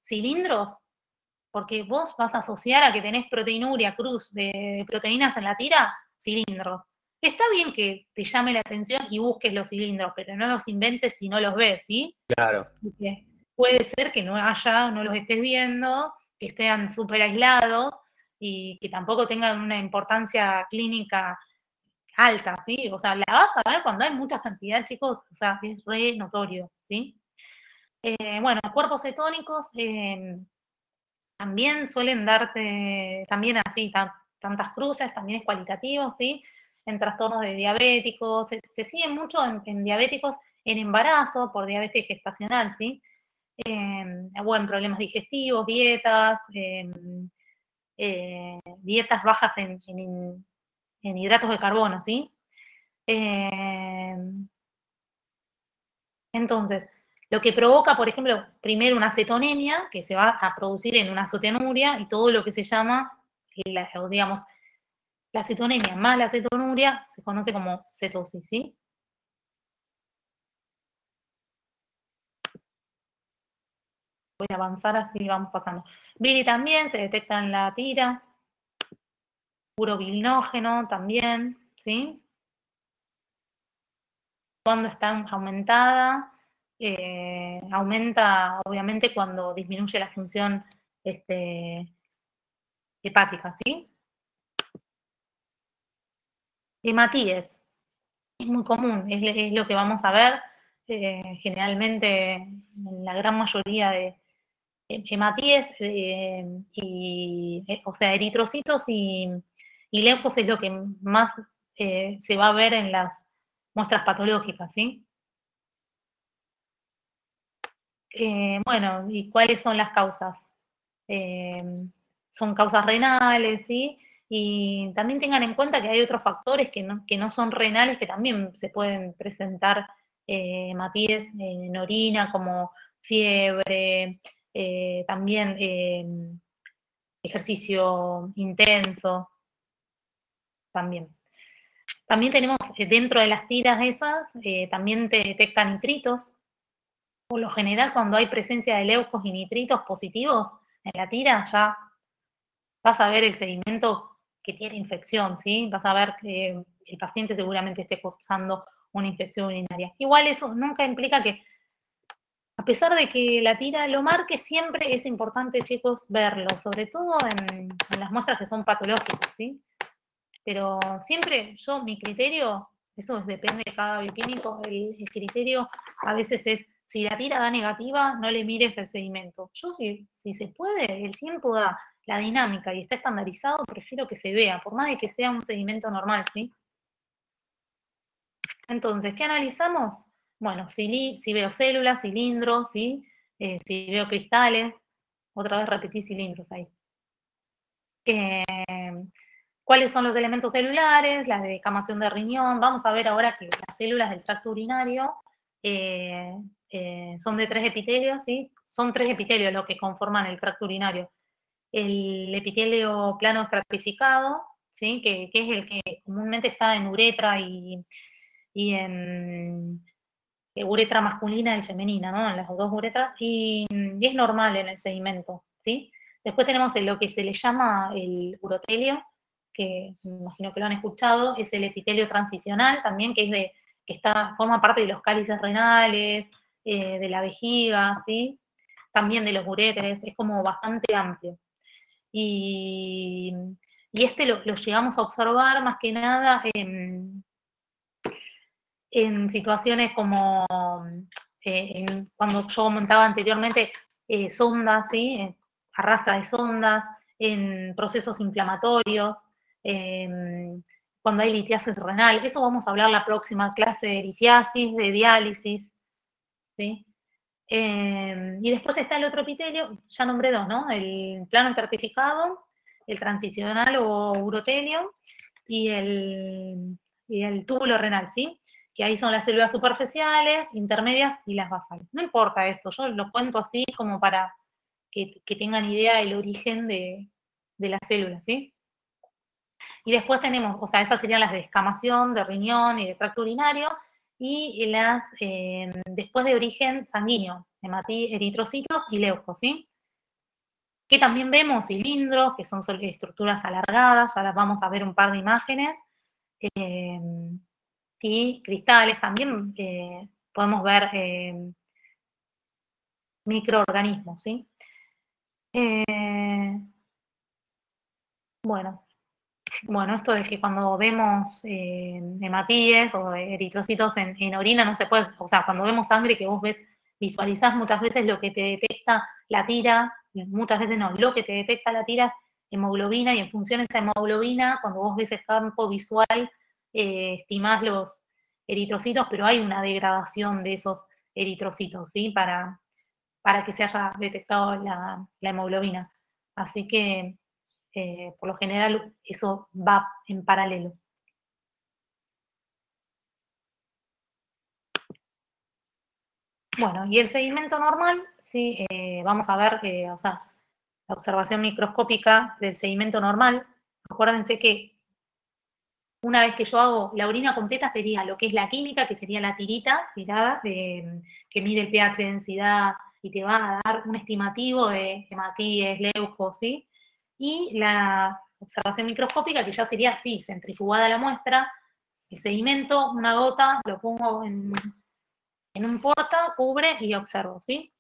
cilindros? Porque vos vas a asociar a que tenés proteinuria, cruz de proteínas en la tira, cilindros. Está bien que te llame la atención y busques los cilindros, pero no los inventes si no los ves, ¿sí?
Claro.
Porque puede ser que no los estés viendo, que estén súper aislados y que tampoco tengan una importancia clínica alta, ¿sí? O sea, la vas a ver cuando hay mucha cantidad, chicos, o sea, es re notorio, ¿sí? Bueno, cuerpos cetónicos también suelen darte, también así, tantas cruces, también es cualitativo, ¿sí? En trastornos de diabéticos, se sigue mucho en diabéticos en embarazo por diabetes gestacional, ¿sí? Bueno, problemas digestivos, dietas, dietas bajas en hidratos de carbono, ¿sí? Entonces, lo que provoca, por ejemplo, primero una cetonemia, que se va a producir en una azotianuria, y todo lo que se llama, digamos, la cetonemia más la cetonuria se conoce como cetosis, ¿sí? Voy a avanzar así vamos pasando. Bili también se detecta en la tira, urobilinógeno también, ¿sí? Cuando está aumentada, aumenta obviamente cuando disminuye la función hepática, ¿sí? Hematíes, es muy común, es lo que vamos a ver generalmente en la gran mayoría de hematíes, o sea, eritrocitos y leucos es lo que más se va a ver en las muestras patológicas, ¿sí? Bueno, ¿y cuáles son las causas? Son causas renales, ¿sí? Y también tengan en cuenta que hay otros factores que no son renales que también se pueden presentar hematíes en orina, como fiebre, también ejercicio intenso, también. También tenemos dentro de las tiras esas, también te detectan nitritos. Por lo general, cuando hay presencia de leucos y nitritos positivos en la tira, ya vas a ver el sedimento que tiene infección, ¿sí? Vas a ver que el paciente seguramente esté cursando una infección urinaria. Igual eso nunca implica que, a pesar de que la tira lo marque, siempre es importante, chicos, verlo, sobre todo en las muestras que son patológicas, ¿sí? Pero siempre mi criterio, eso depende de cada bioquímico, el criterio a veces es, si la tira da negativa, no le mires el sedimento. Yo si se puede, el tiempo da, la dinámica y está estandarizado, prefiero que se vea, por más de que sea un sedimento normal, ¿sí? Entonces, ¿qué analizamos? Bueno, si veo células, cilindros, ¿sí? Si veo cristales, otra vez repetí cilindros ahí. ¿Cuáles son los elementos celulares? La decamación de riñón. Vamos a ver ahora que las células del tracto urinario son de 3 epitelios, ¿sí? Son 3 epitelios los que conforman el tracto urinario. El epitelio plano estratificado, ¿sí? Que es el que comúnmente está en uretra y en uretra masculina y femenina, ¿no? En las dos uretras, y es normal en el sedimento, ¿sí? Después tenemos lo que se le llama el urotelio, que me imagino que lo han escuchado, es el epitelio transicional también, que forma parte de los cálices renales, de la vejiga, ¿sí? También de los uréteres, es como bastante amplio. Y este lo llegamos a observar más que nada en situaciones como cuando yo comentaba anteriormente, sondas, ¿sí? Arrastra de sondas, en procesos inflamatorios, cuando hay litiasis renal. Eso vamos a hablar la próxima clase de litiasis, de diálisis, ¿sí? Y después está el otro epitelio, ya nombré dos, ¿no? El plano estratificado, el transicional o urotelio, y el túbulo renal, ¿sí? Que ahí son las células superficiales, intermedias y las basales. No importa esto, yo lo cuento así como para que tengan idea del origen de las células, ¿sí? Y después tenemos, o sea, esas serían las de descamación, de riñón y de tracto urinario, y las después de origen sanguíneo, eritrocitos y leucos, ¿sí? Que también vemos cilindros, que son estructuras alargadas, ya las vamos a ver un par de imágenes, y cristales, también podemos ver microorganismos, ¿sí? Bueno, esto de que cuando vemos hematíes o eritrocitos en orina no se puede, o sea, cuando vemos sangre que vos visualizás muchas veces lo que te detecta la tira, muchas veces no, lo que te detecta la tira es hemoglobina, y en función de esa hemoglobina, cuando vos ves el campo visual, estimás los eritrocitos, pero hay una degradación de esos eritrocitos, ¿sí? Para que se haya detectado la hemoglobina. Así que por lo general eso va en paralelo. Bueno, y el sedimento normal, sí, vamos a ver, o sea, la observación microscópica del sedimento normal. Acuérdense que una vez que yo hago la orina completa sería lo que es la química, que sería la tirita tirada, que mide el pH, densidad, y te va a dar un estimativo de hematíes, leucos, ¿sí? Y la observación microscópica, que ya sería, sí, centrifugada la muestra, el sedimento, una gota, lo pongo en un porta, cubre y observo, ¿sí?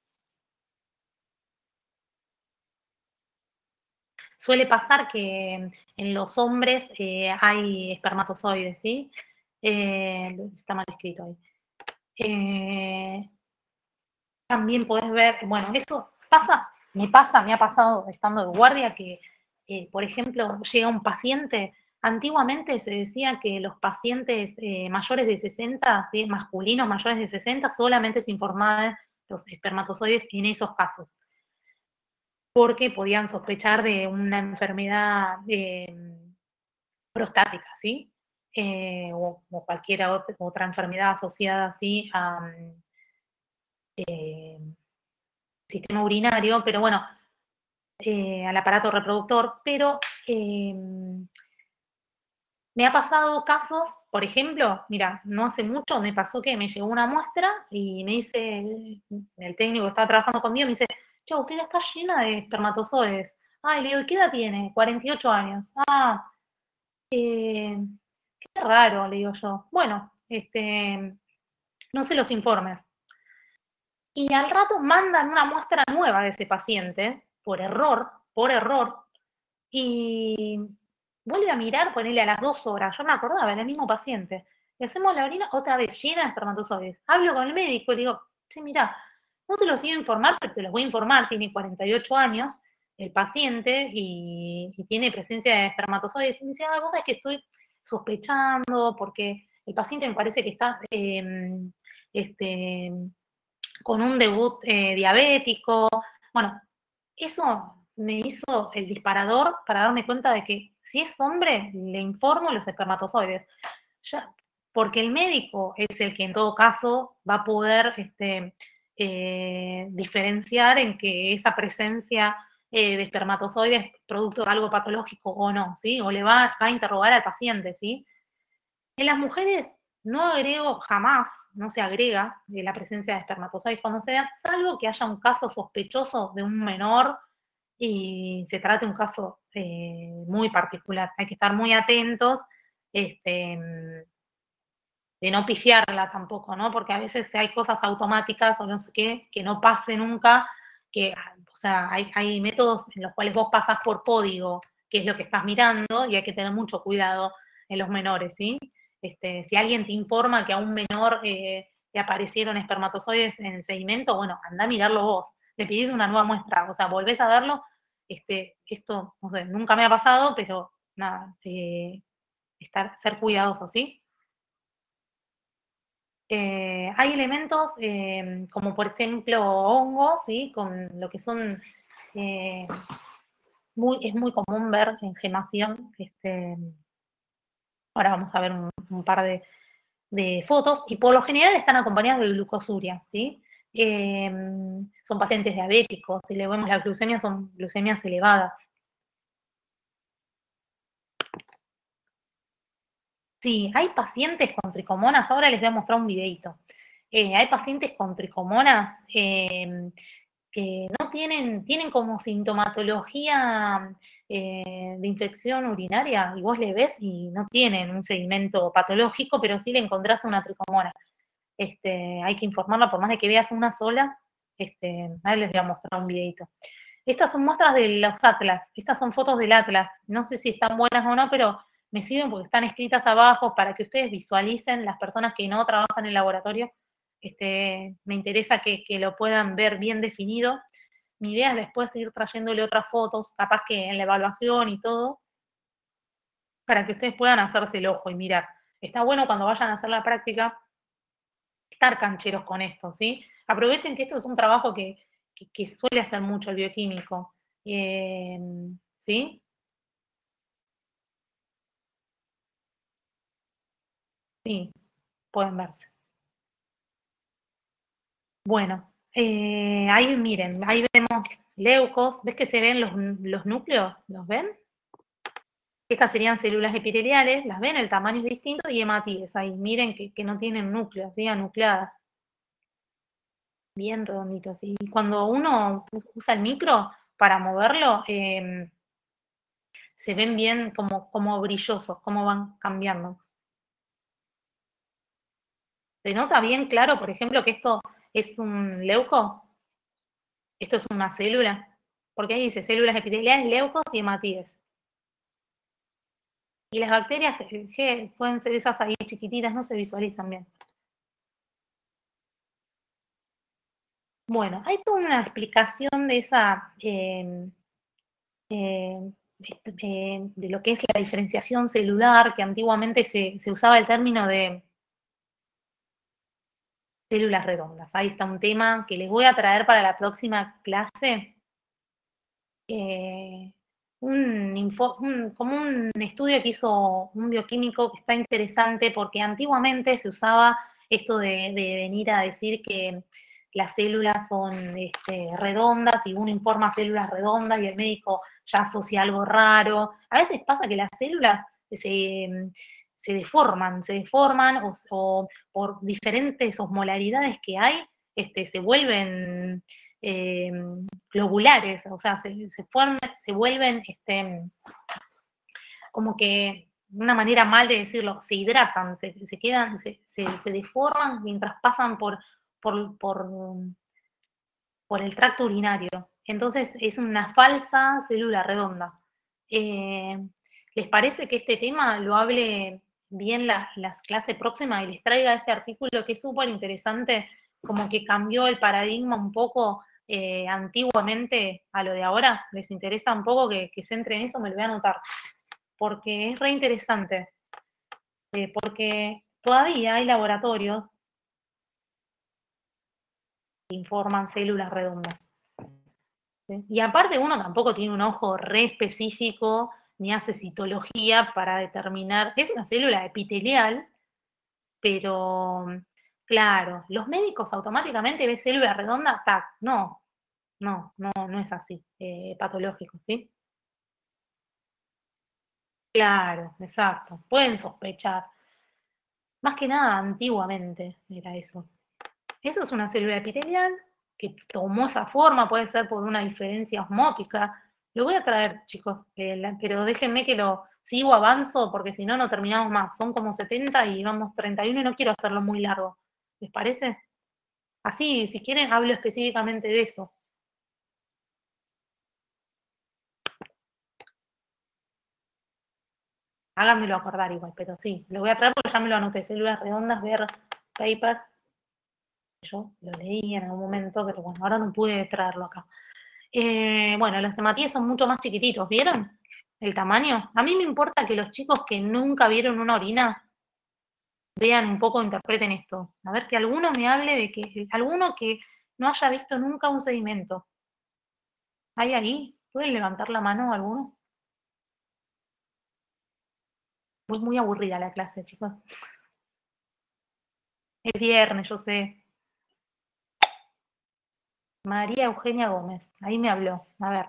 Suele pasar que en los hombres hay espermatozoides, ¿sí? Está mal escrito ahí. También podés ver, bueno, eso me ha pasado estando de guardia que, por ejemplo, llega un paciente, antiguamente se decía que los pacientes mayores de 60, ¿sí? Masculinos mayores de 60, solamente se informaban los espermatozoides en esos casos, porque podían sospechar de una enfermedad prostática, ¿sí? O cualquier otra enfermedad asociada así a sistema urinario, pero bueno, al aparato reproductor, pero me ha pasado casos, por ejemplo, mira, no hace mucho me pasó que me llegó una muestra y me dice, el técnico que estaba trabajando conmigo, me dice, che, usted está llena de espermatozoides. Ay, le digo, ¿y qué edad tiene? 48 años. Ah, qué raro, le digo yo. Bueno, no sé los informes. Y al rato mandan una muestra nueva de ese paciente, por error, y vuelve a mirar, ponele a las 2 horas, yo me acordaba, era el mismo paciente. Le hacemos la orina otra vez llena de espermatozoides. Hablo con el médico y le digo, sí, mira, no te los iba a informar, pero te los voy a informar, tiene 48 años el paciente y tiene presencia de espermatozoides. Y me dice, vos sabés que estoy sospechando porque el paciente me parece que está con un debut diabético. Bueno, eso me hizo el disparador para darme cuenta de que si es hombre, le informo los espermatozoides. Ya, porque el médico es el que en todo caso va a poder diferenciar en que esa presencia de espermatozoides es producto de algo patológico o no, ¿sí? O le va a interrogar al paciente, ¿sí? En las mujeres no agrego jamás, no se agrega la presencia de espermatozoides cuando se vean, salvo que haya un caso sospechoso de un menor y se trate un caso muy particular. Hay que estar muy atentos de no pifiarla tampoco, ¿no? Porque a veces hay cosas automáticas o no sé qué, que no pase nunca, o sea, hay métodos en los cuales vos pasás por código, que es lo que estás mirando, y hay que tener mucho cuidado en los menores, ¿sí? Si alguien te informa que a un menor le aparecieron espermatozoides en el sedimento, bueno, anda a mirarlo vos. Le pedís una nueva muestra, o sea, volvés a verlo. Esto, no sé, nunca me ha pasado, pero nada, ser cuidadoso, ¿sí? Hay elementos como por ejemplo hongos, ¿sí? Con lo que son, es muy común ver en gemación. Ahora vamos a ver un par de fotos, y por lo general están acompañadas de glucosuria, ¿sí? Son pacientes diabéticos, si le vemos la glucemia, son glucemias elevadas. Sí, hay pacientes con tricomonas, ahora les voy a mostrar un videito. Hay pacientes con tricomonas que no tienen como sintomatología de infección urinaria, y vos le ves y no tienen un sedimento patológico, pero sí le encontrás una tricomona. Hay que informarla, por más de que veas una sola, ahora les voy a mostrar un videito. Estas son muestras de los atlas, estas son fotos del atlas, no sé si están buenas o no, pero me sirven porque están escritas abajo para que ustedes visualicen, las personas que no trabajan en el laboratorio. Me interesa que lo puedan ver bien definido. Mi idea es después seguir trayéndole otras fotos, capaz que en la evaluación y todo, para que ustedes puedan hacerse el ojo y mirar. Está bueno cuando vayan a hacer la práctica estar cancheros con esto, ¿sí? Aprovechen que esto es un trabajo que suele hacer mucho el bioquímico, ¿sí? Sí, pueden verse. Bueno, ahí miren, ahí vemos leucos, ¿ves que se ven los núcleos? ¿Los ven? Estas serían células epiteliales, las ven, el tamaño es distinto, y hematíes, ahí miren que no tienen núcleos, ¿sí? Anucleadas. Bien redonditos. Y cuando uno usa el micro para moverlo, se ven bien como brillosos, cómo van cambiando. ¿Se nota bien claro, por ejemplo, que esto es un leuco? ¿Esto es una célula? Porque ahí dice células epiteliales, leucos y hematíes. Y las bacterias G pueden ser esas ahí chiquititas, no se visualizan bien. Bueno, hay toda una explicación de esa, de lo que es la diferenciación celular, que antiguamente se usaba el término de células redondas. Ahí está un tema que les voy a traer para la próxima clase. Como un estudio que hizo un bioquímico que está interesante, porque antiguamente se usaba esto de venir a decir que las células son redondas, y uno informa células redondas y el médico ya asocia algo raro. A veces pasa que las células se deforman o por diferentes osmolaridades que hay, se vuelven globulares, o sea, se vuelven como que, una manera mal de decirlo, se hidratan, se quedan, se deforman mientras pasan por el tracto urinario. Entonces es una falsa célula redonda. ¿Les parece que este tema lo hable bien las clases próximas y les traiga ese artículo que es súper interesante, como que cambió el paradigma un poco antiguamente a lo de ahora? ¿Les interesa un poco que se entre en eso? Me lo voy a anotar, porque es re interesante, porque todavía hay laboratorios que informan células redondas. ¿Sí? Y aparte uno tampoco tiene un ojo re específico, ni hace citología para determinar, es una célula epitelial, pero claro, los médicos automáticamente ven célula redonda, tac, no es así, patológico, ¿sí? Claro, exacto, pueden sospechar. Más que nada, antiguamente era eso. Eso es una célula epitelial que tomó esa forma, puede ser por una diferencia osmótica. Lo voy a traer, chicos, pero déjenme que lo sigo, avanzo, porque si no, no terminamos más. Son como 70 y vamos 31 y no quiero hacerlo muy largo. ¿Les parece? Así, si quieren, hablo específicamente de eso. Háganmelo acordar igual, pero sí, lo voy a traer porque ya me lo anoté. Células redondas, ver paper. Yo lo leí en algún momento, pero bueno, ahora no pude traerlo acá. Bueno, los hematíes son mucho más chiquititos, ¿vieron? El tamaño. A mí me importa que los chicos que nunca vieron una orina vean un poco, interpreten esto. A ver, que alguno me hable de que, alguno que no haya visto nunca un sedimento. ¿Hay ahí? ¿Pueden levantar la mano alguno? Muy aburrida la clase, chicos. Es viernes, yo sé. María Eugenia Gómez, ahí me habló. A ver.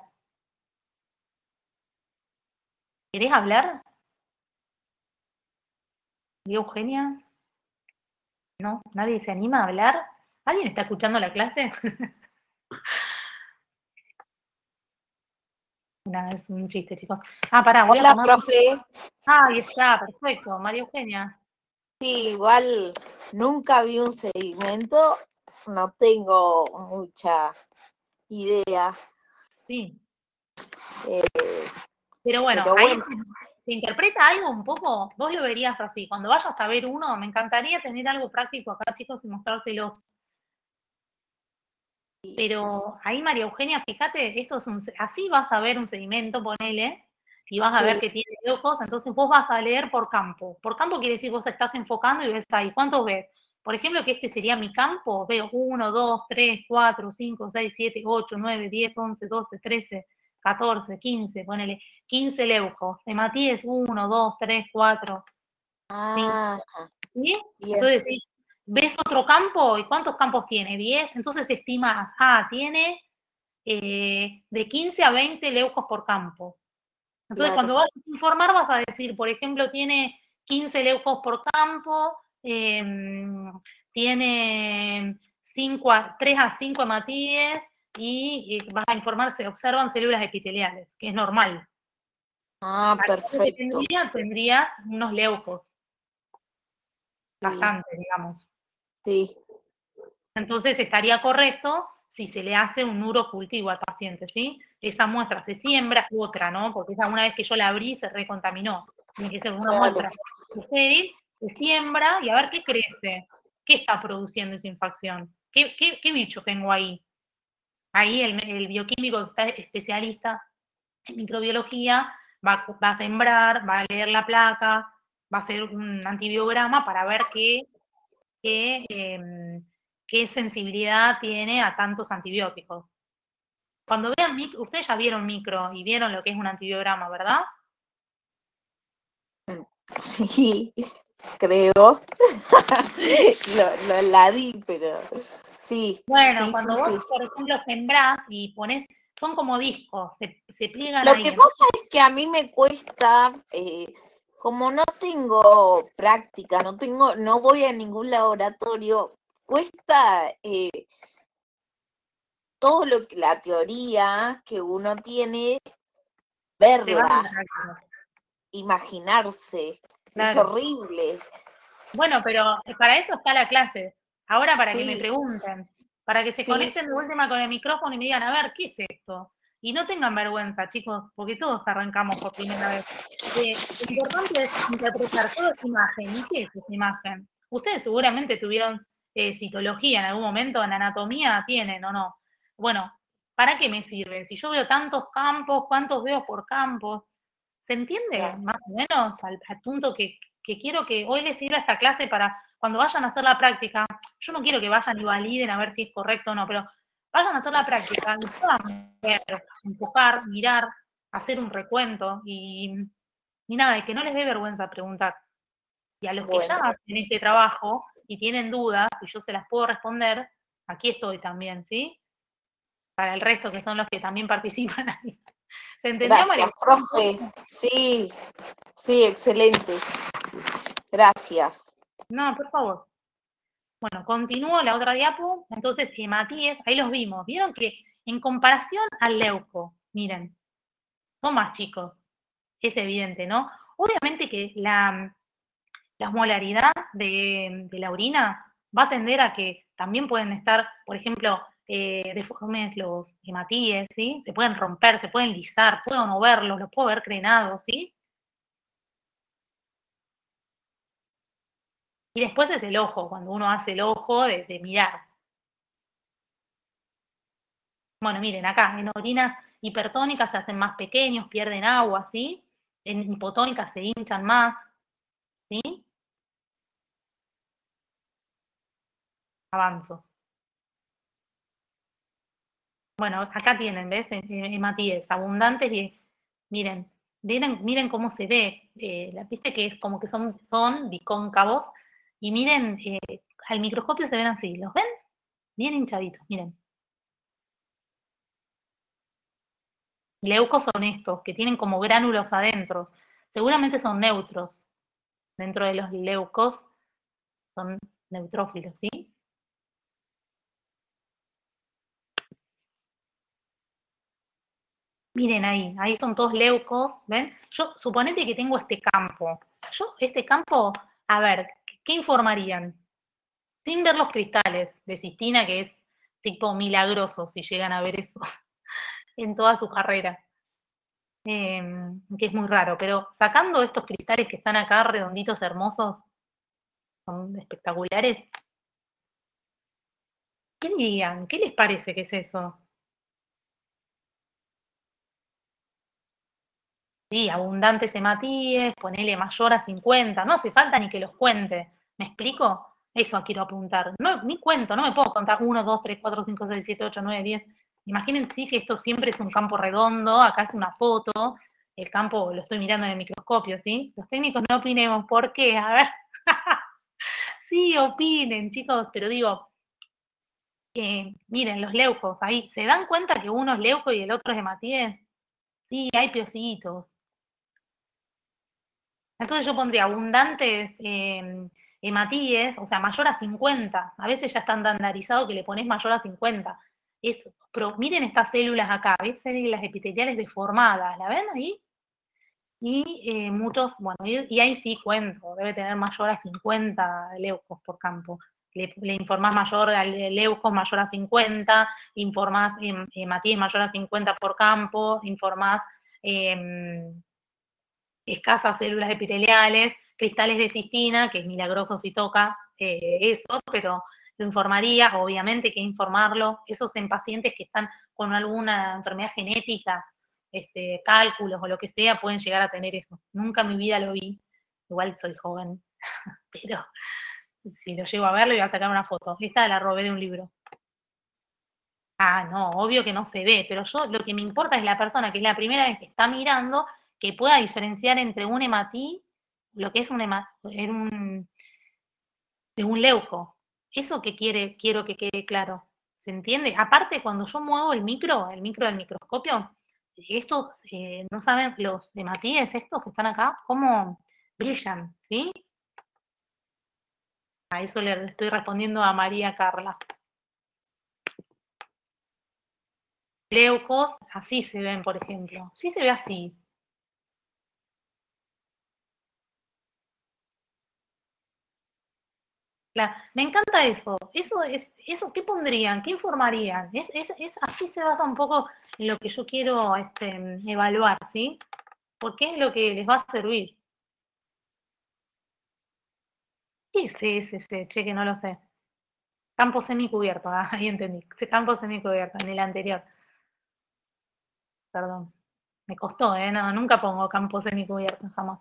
¿Querés hablar? María Eugenia. ¿No? ¿Nadie se anima a hablar? ¿Alguien está escuchando la clase? No, es un chiste, chicos. Ah, pará, voy
Hola,
a tomar...
profe.
Ahí está, perfecto. María Eugenia.
Sí, igual nunca vi un sedimento, no tengo mucha idea.
Sí.
Eh,
Pero bueno,
pero
ahí
bueno.
se interpreta algo un poco, vos lo verías así. Cuando vayas a ver uno, me encantaría tener algo práctico acá, chicos, y mostrárselos. Pero ahí, María Eugenia, fíjate, esto es así vas a ver un sedimento, ponele, y vas a ver que tiene ojos, entonces vos vas a leer por campo. Por campo quiere decir vos estás enfocando y ves ahí. ¿Cuántos ves? Por ejemplo, que este sería mi campo, veo 1, 2, 3, 4, 5, 6, 7, 8, 9, 10, 11, 12, 13, 14, 15, ponele, 15 leucos. Hematíes, 1, 2, 3, 4, 5. ¿Sí? Entonces, ves otro campo, ¿y cuántos campos tiene? 10, entonces estimas, tiene de 15 a 20 leucos por campo. Entonces, cuando vayas a informar, vas a decir, por ejemplo, tiene 15 leucos por campo, tiene 3 a 5 hematíes y vas a informar, se observan células epiteliales, que es normal.
Perfecto.
Tendrías unos leucos. Bastante, digamos.
Sí.
Entonces estaría correcto si se le hace un urocultivo al paciente, ¿sí? Esa muestra se siembra, otra, ¿no? Porque esa una vez que yo la abrí se recontaminó. Tiene que ser una muestra estéril, se siembra y a ver qué crece. ¿Qué está produciendo esa infección? ¿Qué bicho tengo ahí? Ahí el bioquímico que está especialista en microbiología va a sembrar, va a leer la placa, va a hacer un antibiograma para ver qué sensibilidad tiene a tantos antibióticos. Cuando vean ustedes ya vieron micro y vieron lo que es un antibiograma, ¿verdad?
Sí, creo. La di, pero sí.
Bueno,
sí,
cuando vos, por ejemplo, sembrás y pones, son como discos, se pliegan
Lo
ahí.
que pasa es que a mí me cuesta, como no tengo práctica, no voy a ningún laboratorio, cuesta todo lo que la teoría que uno tiene, verla, imaginarse. Claro. Es horrible.
Bueno, pero para eso está la clase. Ahora para que me pregunten, para que se conecten de última con el micrófono y me digan, a ver, ¿qué es esto? Y no tengan vergüenza, chicos, porque todos arrancamos por primera vez. Lo importante es interpretar toda esa imagen. ¿Y qué es esa imagen? Ustedes seguramente tuvieron citología en algún momento, en anatomía tienen o no. Bueno, ¿para qué me sirve? Si yo veo tantos campos, ¿cuántos veo por campos? ¿Se entiende más o menos al punto que quiero que hoy les sirva esta clase para cuando vayan a hacer la práctica? Yo no quiero que vayan y validen a ver si es correcto o no, pero vayan a hacer la práctica y puedan ver, enfocar, mirar, hacer un recuento y nada, y que no les dé vergüenza preguntar. Y a los que ya hacen este trabajo y tienen dudas, y yo se las puedo responder, aquí estoy también, ¿sí? Para el resto que son los que también participan ahí. ¿Se entendió, María?
Gracias, profe. Sí, excelente. Gracias.
No, por favor. Bueno, continúo la otra diapo. Entonces, hematíes, ahí los vimos. Vieron que en comparación al leuco, miren, son más chicos. Es evidente, ¿no? Obviamente que la osmolaridad de la orina va a tender a que también pueden estar, por ejemplo, deformes los hematíes, ¿sí? Se pueden romper, se pueden lisar, puedo no verlos, los puedo ver crenados, ¿sí? Y después es el ojo, cuando uno hace el ojo de mirar. Bueno, miren, acá en orinas hipertónicas se hacen más pequeños, pierden agua, ¿sí? En hipotónicas se hinchan más, ¿sí? Avanzo. Bueno, acá tienen, ¿ves? Hematíes abundantes y miren, miren cómo se ve. Viste que es como que son bicóncavos y miren, al microscopio se ven así, ¿los ven? Bien hinchaditos, miren. Leucos son estos, que tienen como gránulos adentro. Seguramente son neutros. Dentro de los leucos son neutrófilos, ¿sí? Miren ahí son todos leucos, ¿ven? Yo, suponete que tengo este campo. Yo, este campo, a ver, ¿qué informarían? Sin ver los cristales de cistina, que es tipo milagroso si llegan a ver eso en toda su carrera, que es muy raro, pero sacando estos cristales que están acá, redonditos, hermosos, son espectaculares, ¿qué dirían? ¿Qué les parece que es eso? Sí, abundantes hematíes, ponele mayor a 50, no hace falta ni que los cuente, ¿me explico? Eso quiero apuntar. No, ni cuento, no me puedo contar 1, 2, 3, 4, 5, 6, 7, 8, 9, 10. Imaginen sí que esto siempre es un campo redondo, acá es una foto, el campo lo estoy mirando en el microscopio, ¿sí? Los técnicos no opinemos, ¿por qué? A ver, sí, opinen, chicos, pero digo, miren, los leucos, ahí, ¿se dan cuenta que uno es leuco y el otro es hematíes? Sí, hay piocitos. Entonces yo pondría abundantes hematíes, o sea, mayor a 50. A veces ya está estandarizado que le pones mayor a 50. Pero miren estas células acá, ¿ves? Células epiteliales deformadas, ¿la ven ahí? Y muchos, bueno, y ahí sí cuento, debe tener mayor a 50 leucos por campo. Le informás mayor a leucos mayor a 50, informás hematíes mayor a 50 por campo, informás escasas células epiteliales, cristales de cistina, que es milagroso si toca eso, pero lo informaría, obviamente que informarlo, esos en pacientes que están con alguna enfermedad genética, cálculos o lo que sea, pueden llegar a tener eso. Nunca en mi vida lo vi, igual soy joven, pero si lo llego a ver le voy a sacar una foto. Esta la robé de un libro. Ah, no, obvio que no se ve, pero yo lo que me importa es la persona que es la primera vez que está mirando, que pueda diferenciar entre un hematí, lo que es un leuco. Eso que quiero que quede claro. ¿Se entiende? Aparte, cuando yo muevo el micro del microscopio, estos, no saben, los hematíes, estos que están acá, cómo brillan, ¿sí? A eso le estoy respondiendo a María Carla. Leucos, así se ven, por ejemplo. Sí se ve así. Claro, me encanta eso. Eso, ¿qué pondrían? ¿Qué informarían? Así se basa un poco en lo que yo quiero evaluar, ¿sí? Porque es lo que les va a servir. ¿Qué es ese? Che, que no lo sé. Campo semicubierto, ahí entendí. Campo semicubierto, en el anterior. Perdón. Me costó, ¿eh? No, nunca pongo campo semicubierto, jamás.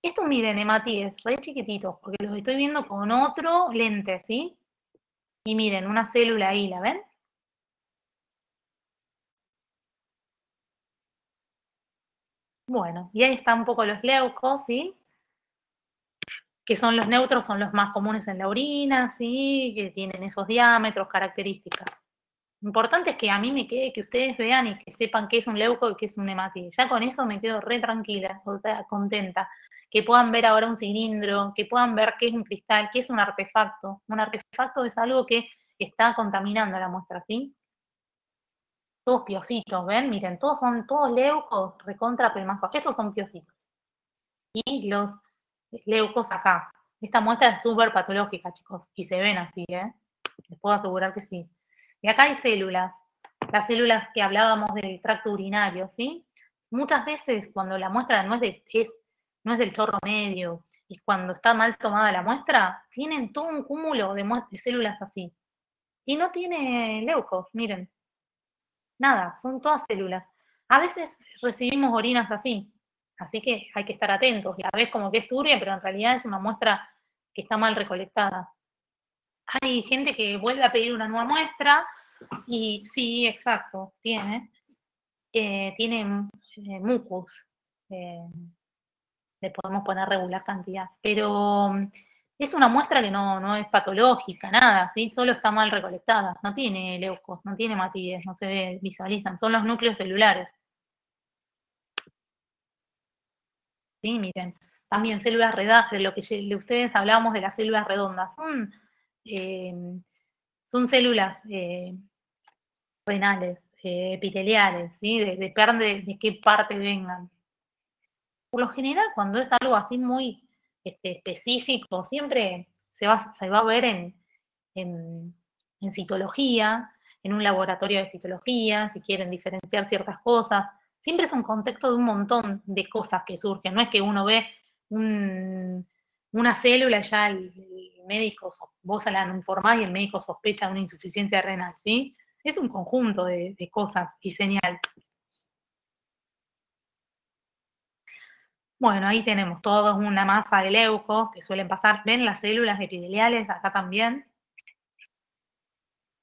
Estos miren, hematíes, re chiquititos, porque los estoy viendo con otro lente, ¿sí? Y miren, una célula ahí, ¿la ven? Bueno, y ahí están un poco los leucos, ¿sí? Que son los neutros, son los más comunes en la orina, ¿sí? Que tienen esos diámetros, características. Lo importante es que a mí me quede, que ustedes vean y que sepan qué es un leuco y qué es un hematíes. Ya con eso me quedo re tranquila, o sea, contenta. que puedan ver ahora un cilindro, que puedan ver qué es un cristal, qué es un artefacto. Un artefacto es algo que está contaminando la muestra, ¿sí? Todos piocitos, ¿ven? Miren, todos leucos, recontra pelmazos. Estos son piocitos. Y los leucos acá. Esta muestra es súper patológica, chicos, y se ven así, ¿eh? Les puedo asegurar que sí. Y acá hay células, las células que hablábamos del tracto urinario, ¿sí? Muchas veces cuando la muestra no es del chorro medio y cuando está mal tomada la muestra, tienen todo un cúmulo de células así. Y no tiene leucos, miren. Nada, son todas células. A veces recibimos orinas así que hay que estar atentos. La ves como que es turbia, pero en realidad es una muestra que está mal recolectada. Hay gente que vuelve a pedir una nueva muestra y sí, exacto, tiene mucus. Le podemos poner regular cantidad, pero es una muestra que no es patológica, nada, ¿sí? Solo está mal recolectada, no tiene leucos, no tiene matíes, no se visualizan, son los núcleos celulares. ¿Sí? Miren, también células redondas, de lo que ustedes hablábamos de las células redondas, son células renales, epiteliales, ¿sí? Depende de qué parte vengan. Por lo general, cuando es algo así muy específico, siempre se va a ver en citología, en un laboratorio de citología, si quieren diferenciar ciertas cosas. Siempre es un contexto de un montón de cosas que surgen. No es que uno ve una célula y ya el médico, vos la informás y el médico sospecha de una insuficiencia renal, ¿sí? Es un conjunto de cosas y señales. Bueno, ahí tenemos toda una masa de leucos que suelen pasar. ¿Ven las células epiteliales acá también?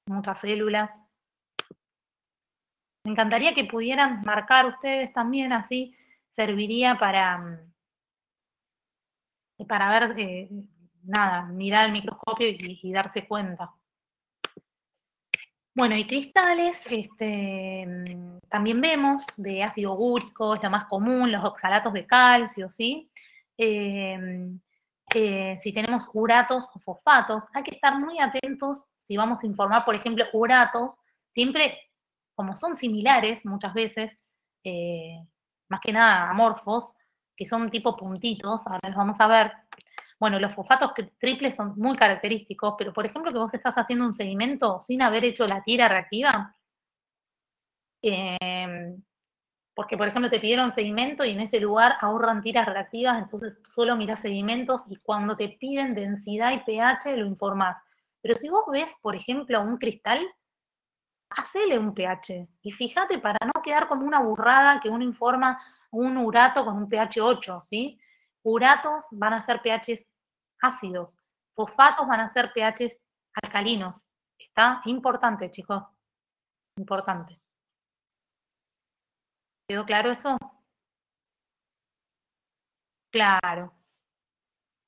Muchas células. Me encantaría que pudieran marcar ustedes también, así serviría para ver, nada, mirar el microscopio y darse cuenta. Bueno, y cristales, también vemos de ácido úrico, es lo más común, los oxalatos de calcio, ¿sí? Si tenemos uratos o fosfatos, hay que estar muy atentos si vamos a informar, por ejemplo, uratos, siempre, como son similares muchas veces, más que nada amorfos, que son tipo puntitos, ahora los vamos a ver. Bueno, los fosfatos triples son muy característicos, pero por ejemplo que vos estás haciendo un sedimento sin haber hecho la tira reactiva, porque por ejemplo te pidieron sedimento y en ese lugar ahorran tiras reactivas, entonces solo mirás sedimentos y cuando te piden densidad y pH lo informás. Pero si vos ves, por ejemplo, un cristal, hacele un pH y fíjate para no quedar como una burrada que uno informa un urato con un pH 8, ¿sí? Uratos van a ser pHs ácidos, fosfatos van a ser pHs alcalinos. Está importante, chicos, importante. ¿Quedó claro eso? Claro.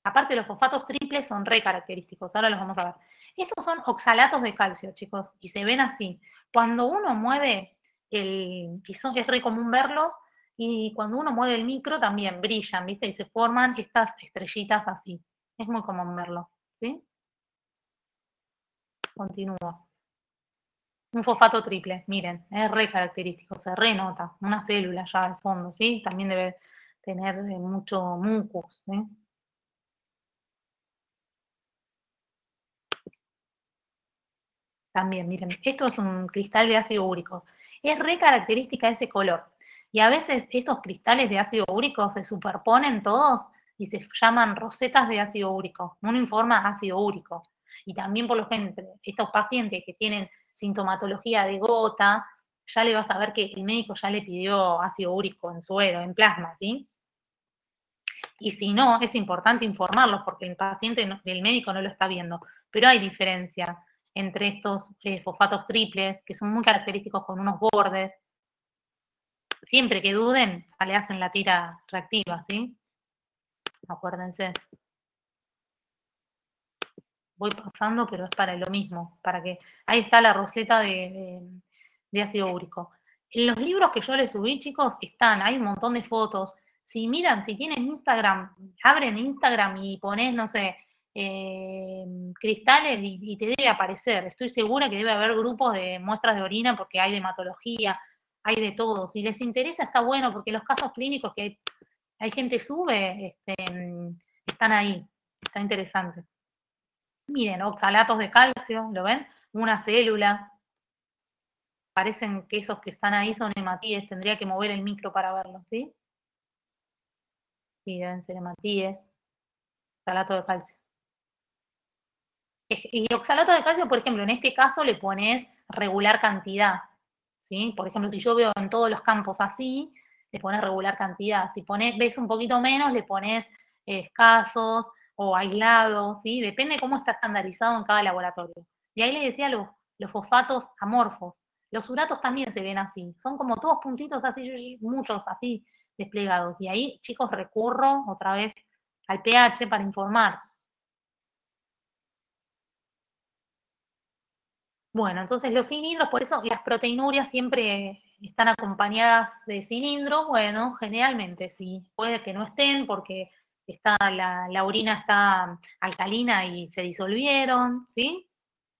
Aparte, los fosfatos triples son re característicos, ahora los vamos a ver. Estos son oxalatos de calcio, chicos, y se ven así. Cuando uno mueve es re común verlos, y cuando uno mueve el micro también brillan, ¿viste? Y se forman estas estrellitas así. Es muy común verlo, ¿sí? Continúo. Un fosfato triple, miren, es re característico, se renota, una célula ya al fondo, ¿sí? También debe tener mucho mucus, ¿sí? También, miren, esto es un cristal de ácido úrico. Es re característica ese color. Y a veces estos cristales de ácido úrico se superponen todos y se llaman rosetas de ácido úrico. Uno informa ácido úrico. Y también por lo general, estos pacientes que tienen sintomatología de gota, ya le vas a ver que el médico ya le pidió ácido úrico en suero, en plasma, ¿sí? Y si no, es importante informarlos porque el paciente, el médico no lo está viendo. Pero hay diferencia entre estos fosfatos triples, que son muy característicos con unos bordes. Siempre que duden, le hacen la tira reactiva, ¿sí? Acuérdense. Voy pasando, pero es para lo mismo, para que... Ahí está la roseta de ácido úrico. En los libros que yo les subí, chicos, hay un montón de fotos Si miran, si tienen Instagram, abren Instagram y pones, no sé, cristales y te debe aparecer. Estoy segura que debe haber grupos de muestras de orina porque hay de hematología, hay de todo. Si les interesa está bueno porque los casos clínicos que hay gente sube, están ahí. Está interesante. Miren, oxalatos de calcio, ¿lo ven? Una célula. Parecen que esos que están ahí son hematíes. Tendría que mover el micro para verlos, ¿sí? Sí, deben ser hematíes. Oxalato de calcio. Y oxalato de calcio, por ejemplo, en este caso le pones regular cantidad, ¿sí? Por ejemplo, si yo veo en todos los campos así, le pones regular cantidad. Si ves un poquito menos, le pones escasos o aislados, ¿sí? Depende de cómo está estandarizado en cada laboratorio. Y ahí le decía los fosfatos amorfos. Los uratos también se ven así. Son como todos puntitos así, muchos así desplegados. Y ahí, chicos, recurro otra vez al pH para informar. Bueno, entonces los cilindros, por eso las proteinurias siempre están acompañadas de cilindros. Bueno, generalmente sí, puede que no estén porque la orina está alcalina y se disolvieron, ¿sí?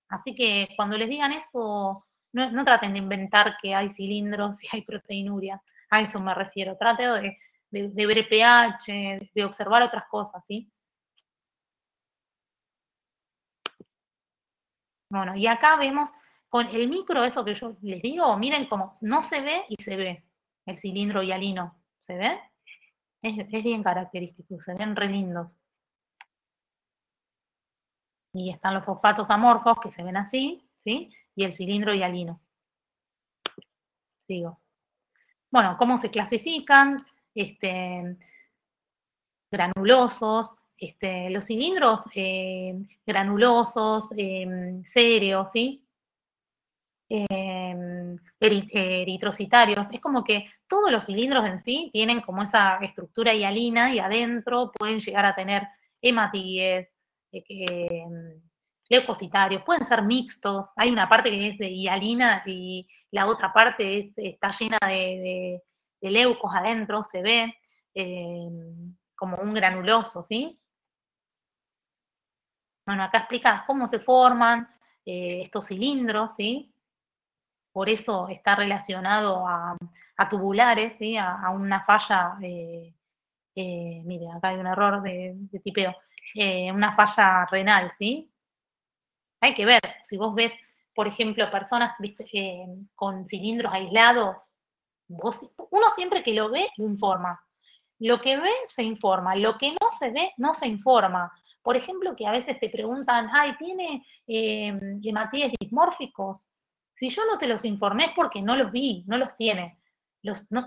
Así que cuando les digan eso, no traten de inventar que hay cilindros y hay proteinuria. A eso me refiero. Trate de ver el pH, de observar otras cosas, ¿sí? Bueno, y acá vemos con el micro, eso que yo les digo, miren cómo no se ve y se ve el cilindro hialino. ¿Se ve? Es bien característico, se ven re lindos. Y están los fosfatos amorfos que se ven así, ¿sí? Y el cilindro hialino. Sigo. Bueno, ¿cómo se clasifican? Granulosos, los cilindros granulosos, serios, ¿sí? Eritrocitarios. Es como que todos los cilindros en sí tienen como esa estructura hialina y adentro pueden llegar a tener hematíes, leucocitarios, pueden ser mixtos. Hay una parte que es de hialina y la otra parte está llena de leucos adentro, se ve como un granuloso, ¿sí? Bueno, acá explica cómo se forman estos cilindros, ¿sí? Por eso está relacionado a tubulares, ¿sí? A una falla, mire, acá hay un error de tipeo, una falla renal, ¿sí? Hay que ver, si vos ves, por ejemplo, personas ¿viste? Con cilindros aislados, uno siempre que lo ve, lo informa. Lo que ve, se informa. Lo que no se ve, no se informa. Por ejemplo, que a veces te preguntan, ay, ¿tiene hematíes dismórficos? Si yo no te los informé es porque no los vi, no los tiene.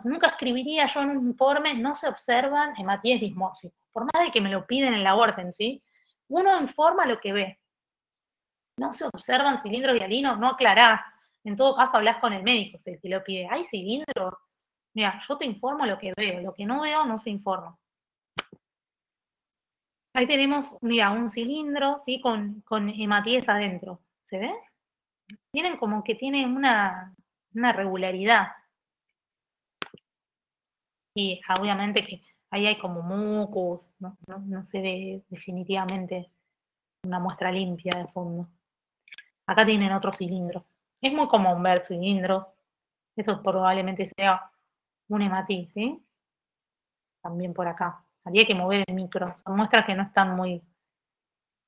Nunca escribiría yo en un informe, no se observan hematíes dismórficos. Por más de que me lo piden en la orden, ¿sí? Uno informa lo que ve. No se observan cilindros hialinos, no aclarás. En todo caso, hablas con el médico si te lo pide. ¿Hay cilindros? Mira, yo te informo lo que veo. Lo que no veo no se informa. Ahí tenemos, mira, un cilindro, ¿sí? Con hematíes adentro. ¿Se ve? Tienen como que tienen una regularidad. Y obviamente que ahí hay como mucus, no se ve definitivamente una muestra limpia de fondo. Acá tienen otro cilindro. Es muy común ver cilindros. Esto probablemente sea un hematí, ¿sí? También por acá. Habría que mover el micro. Son muestras que no están muy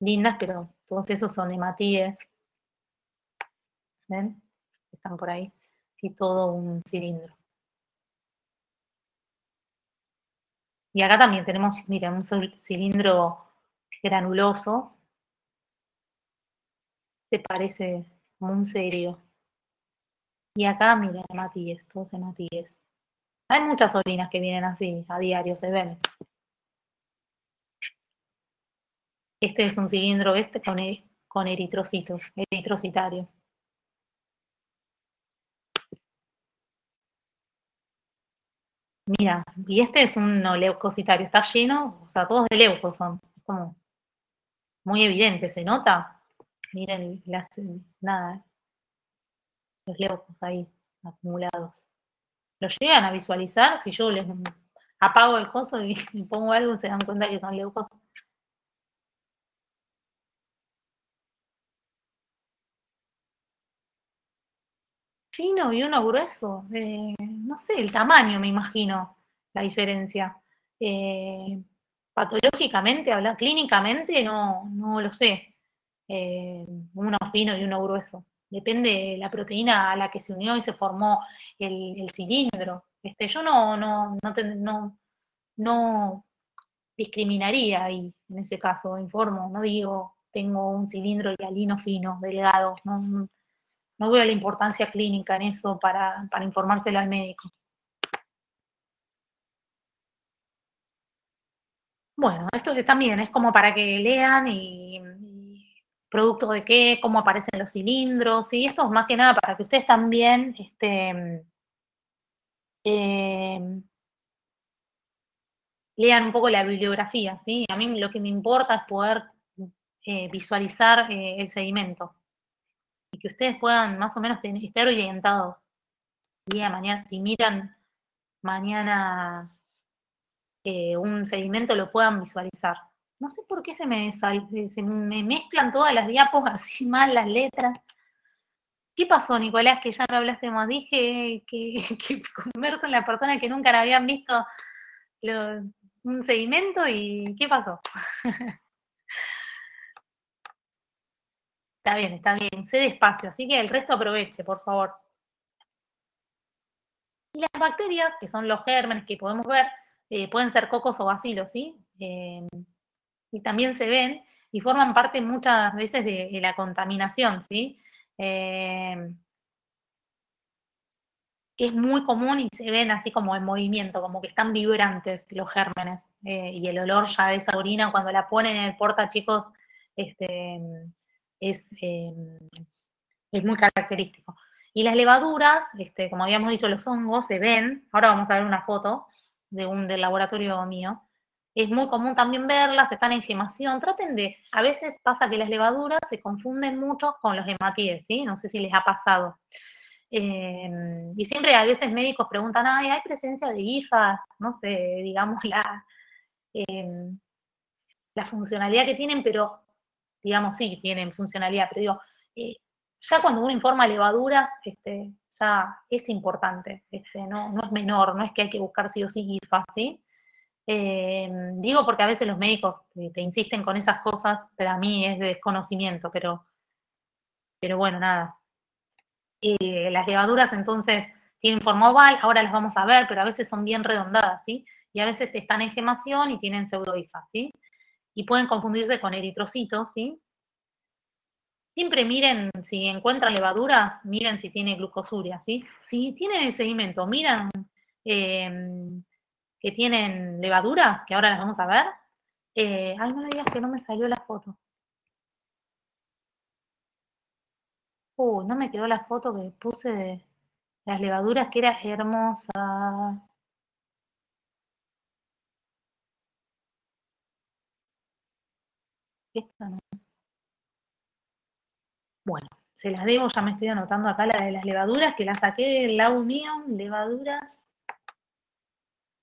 lindas, pero todos esos son hematíes. ¿Ven? Están por ahí. Y todo un cilindro. Y acá también tenemos, miren, un cilindro granuloso. Se parece como un cerio. Y acá, miren, hematíes, todos hematíes. Hay muchas orinas que vienen así, a diario, se ven. Este es un cilindro con eritrocitos, eritrocitario. Mira, y este es un leucocitario, está lleno, o sea, todos de leucos son, es como muy evidente, ¿se nota? Miren, nada, los leucos ahí acumulados. ¿Lo llegan a visualizar? Si yo les apago el coso y pongo algo y se dan cuenta que son leucos. Fino y uno grueso, no sé, el tamaño me imagino la diferencia. Patológicamente, clínicamente no lo sé. Uno fino y uno grueso. Depende de la proteína a la que se unió y se formó el cilindro. Yo no discriminaría ahí, en ese caso, informo, no digo tengo un cilindro hialino fino, delgado, no veo la importancia clínica en eso para informárselo al médico. Bueno, esto también es como para que lean y producto de qué, cómo aparecen los cilindros, y esto es más que nada para que ustedes también lean un poco la bibliografía, ¿sí? A mí lo que me importa es poder visualizar el sedimento y que ustedes puedan más o menos estar orientados. Día de mañana, si miran mañana un sedimento, lo puedan visualizar. No sé por qué se me mezclan todas las diapos así mal, las letras. ¿Qué pasó, Nicolás, que ya no hablaste más? Dije que converso en la persona que nunca la habían visto un sedimento y ¿qué pasó? Está bien, sé despacio, así que el resto aproveche, por favor. Y las bacterias, que son los gérmenes que podemos ver, pueden ser cocos o bacilos, ¿sí? Y también se ven y forman parte muchas veces de la contaminación, ¿sí? Es muy común y se ven así como en movimiento, como que están vibrantes los gérmenes. Y el olor ya de esa orina cuando la ponen en el porta, chicos, es muy característico. Y las levaduras, como habíamos dicho, los hongos se ven. Ahora vamos a ver una foto del laboratorio mío. Es muy común también verlas, están en gemación. A veces pasa que las levaduras se confunden mucho con los hematíes, ¿sí? No sé si les ha pasado. Y siempre a veces médicos preguntan, ¿hay presencia de hifas? No sé, digamos, la funcionalidad que tienen, pero, digamos, sí, tienen funcionalidad, pero digo, ya cuando uno informa levaduras, ya es importante, no es menor, no es que hay que buscar sí o sí hifas, ¿sí? Digo porque a veces los médicos te insisten con esas cosas, pero a mí es de desconocimiento, pero bueno, nada. Las levaduras entonces tienen forma oval, ahora las vamos a ver, pero a veces son bien redondadas, ¿sí? Y a veces están en gemación y tienen pseudohifas, ¿sí? Y pueden confundirse con eritrocitos, ¿sí? Siempre miren, si encuentran levaduras, miren si tiene glucosuria, ¿sí? Si tienen el sedimento, miran que tienen levaduras, que ahora las vamos a ver. Ay, no me digas que no me salió la foto. No me quedó la foto que puse de las levaduras, que era hermosa. Esta no. Bueno, se las debo, ya me estoy anotando acá la de las levaduras, que la saqué del lab mío, levaduras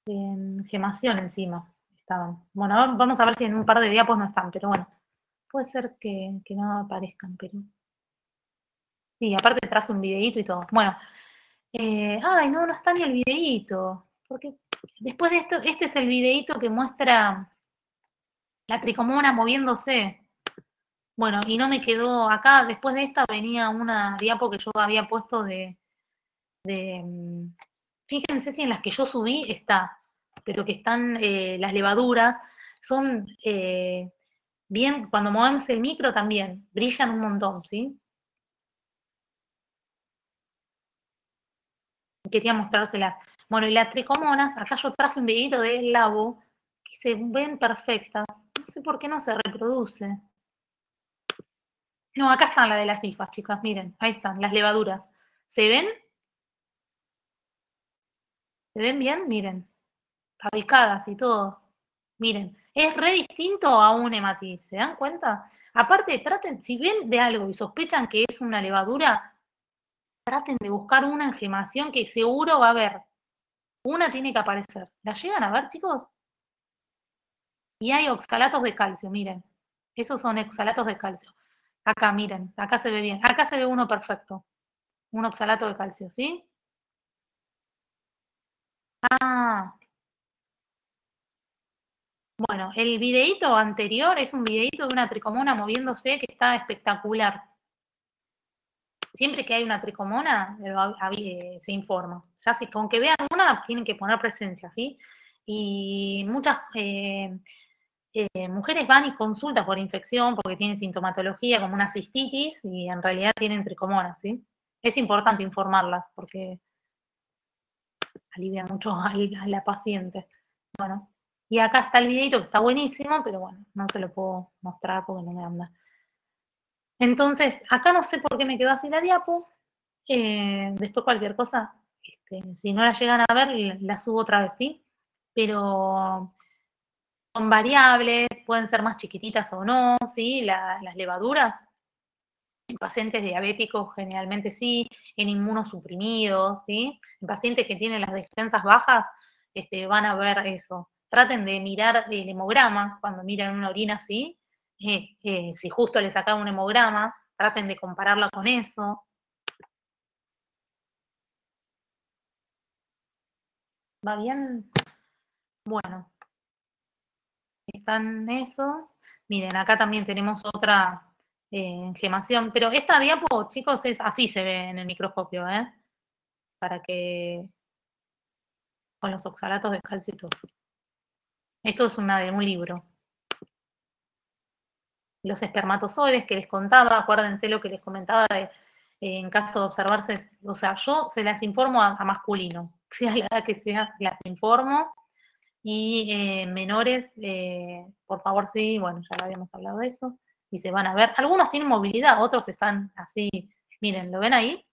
en gemación encima estaban. Bueno, vamos a ver si en un par de diapos no están, pero bueno, puede ser que no aparezcan, pero... Sí, aparte traje un videíto y todo. Bueno, ay, no está ni el videíto, porque después de esto, este es el videíto que muestra la tricomona moviéndose. Bueno, y no me quedó acá, después de esta venía una diapo que yo había puesto fíjense si en las que yo subí está, pero que están las levaduras, son bien, cuando movemos el micro también, brillan un montón, ¿sí? Quería mostrárselas. Bueno, y las tricomonas, acá yo traje un videito del labo, que se ven perfectas. No sé por qué no se reproduce. No, acá están las de las hifas, chicas, miren, ahí están, las levaduras. ¿Se ven? ¿Se ven bien? Miren, fabricadas y todo. Miren, es re distinto a un hematitis, ¿se dan cuenta? Aparte, traten, si ven de algo y sospechan que es una levadura, traten de buscar una engemación que seguro va a haber. Una tiene que aparecer. ¿La llegan a ver, chicos? Y hay oxalatos de calcio, miren. Esos son oxalatos de calcio. Acá, miren, acá se ve bien. Acá se ve uno perfecto. Un oxalato de calcio, ¿sí? Ah. Bueno, el videíto anterior es un videíto de una tricomona moviéndose que está espectacular. Siempre que hay una tricomona, se informa. Ya si con que vean una, tienen que poner presencia, ¿sí? Y muchas mujeres van y consultan por infección porque tienen sintomatología como una cistitis y en realidad tienen tricomonas, ¿sí? Es importante informarlas porque alivia mucho a la paciente. Bueno, y acá está el videito que está buenísimo, pero bueno, no se lo puedo mostrar porque no me anda. Entonces, acá no sé por qué me quedó así la diapo. Después cualquier cosa, si no la llegan a ver, la subo otra vez, ¿sí? Pero son variables, pueden ser más chiquititas o no, ¿sí? Las levaduras, en pacientes diabéticos generalmente sí, en inmunosuprimidos, ¿sí? En pacientes que tienen las defensas bajas, van a ver eso. Traten de mirar el hemograma cuando miran una orina así. Si justo le sacan un hemograma, traten de compararla con eso. ¿Va bien? Bueno, está en eso. Miren, acá también tenemos otra engemación, pero esta diapo, chicos, es así se ve en el microscopio, ¿eh? Para que con los oxalatos de calcio y todo. Esto es una de un libro. Los espermatozoides que les contaba, acuérdense lo que les comentaba de, en caso de observarse, o sea, yo se las informo a masculino, sea la edad que sea, las informo. Y menores, por favor, sí, bueno, ya habíamos hablado de eso, y se van a ver. Algunos tienen movilidad, otros están así, miren, ¿lo ven ahí?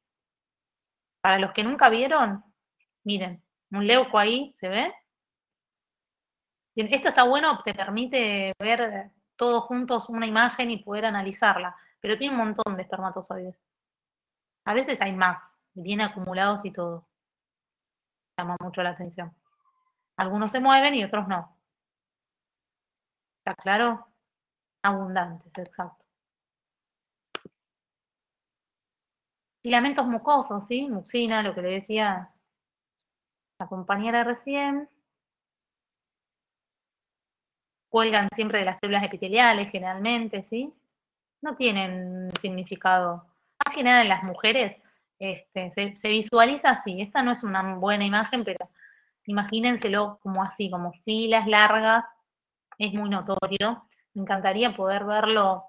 Para los que nunca vieron, miren, un leuco ahí, ¿se ve? Bien, esto está bueno, te permite ver todos juntos una imagen y poder analizarla, pero tiene un montón de espermatozoides. A veces hay más, bien acumulados y todo. Llama mucho la atención. Algunos se mueven y otros no. ¿Está claro? Abundantes, exacto. Filamentos mucosos, ¿sí? Mucina, lo que le decía la compañera recién. Cuelgan siempre de las células epiteliales, generalmente, ¿sí? No tienen significado. Más que nada en las mujeres, se visualiza así. Esta no es una buena imagen, pero imagínenselo como así, como filas largas. Es muy notorio. Me encantaría poder verlo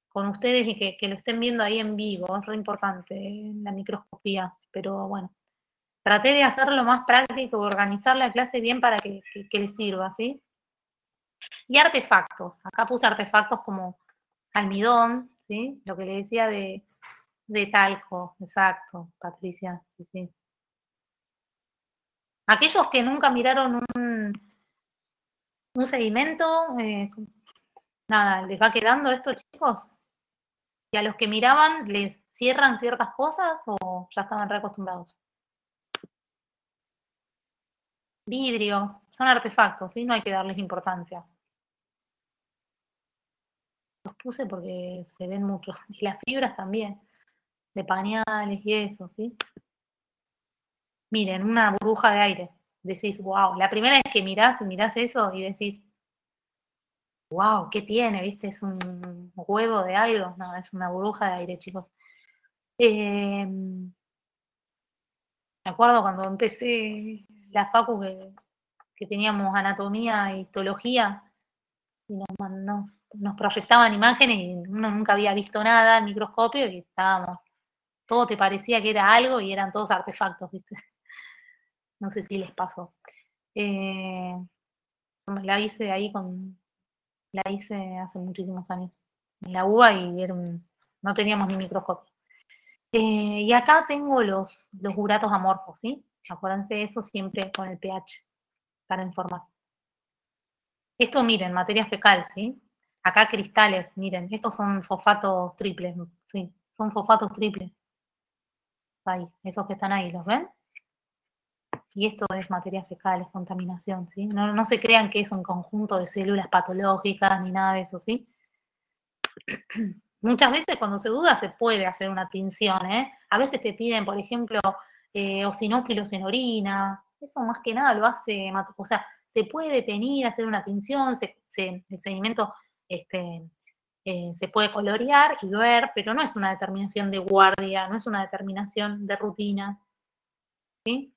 con ustedes y que lo estén viendo ahí en vivo. Es re importante en la microscopía, pero bueno. Traté de hacerlo lo más práctico, organizar la clase bien para que les sirva, ¿sí? Y artefactos. Acá puse artefactos como almidón, ¿sí? Lo que le decía de talco, exacto, Patricia, sí, sí. Aquellos que nunca miraron un sedimento, nada, ¿les va quedando esto, chicos? ¿Y a los que miraban les cierran ciertas cosas o ya estaban reacostumbrados? Vidrios, son artefactos, ¿sí? No hay que darles importancia. Los puse porque se ven muchos. Y las fibras también, de pañales y eso, ¿sí? Miren, una burbuja de aire. Decís, wow. La primera vez que mirás eso y decís, wow, ¿qué tiene? ¿Viste? ¿Es un huevo de algo? No, es una burbuja de aire, chicos. Me acuerdo cuando empecé la facu que teníamos anatomía e histología y nos proyectaban imágenes y uno nunca había visto nada en microscopio y estábamos, todo te parecía que era algo y eran todos artefactos, ¿viste? No sé si les pasó. La hice hace muchísimos años en la UBA y no teníamos ni microscopio. Y acá tengo los uratos amorfos, ¿sí? Acuérdense de eso siempre con el pH para informar. Esto, miren, materia fecal, ¿sí? Acá cristales, miren, estos son fosfatos triples, ¿sí? Son fosfatos triples. Ahí, esos que están ahí, ¿los ven? Y esto es materia fecal, es contaminación, ¿sí? No se crean que es un conjunto de células patológicas ni nada de eso, ¿sí? Muchas veces cuando se duda se puede hacer una tinción, ¿eh? A veces te piden, por ejemplo, eosinófilos en orina. Eso más que nada lo hace, o sea, se puede teñir, hacer una tinción, el sedimento se puede colorear y ver, pero no es una determinación de guardia, no es una determinación de rutina, ¿sí?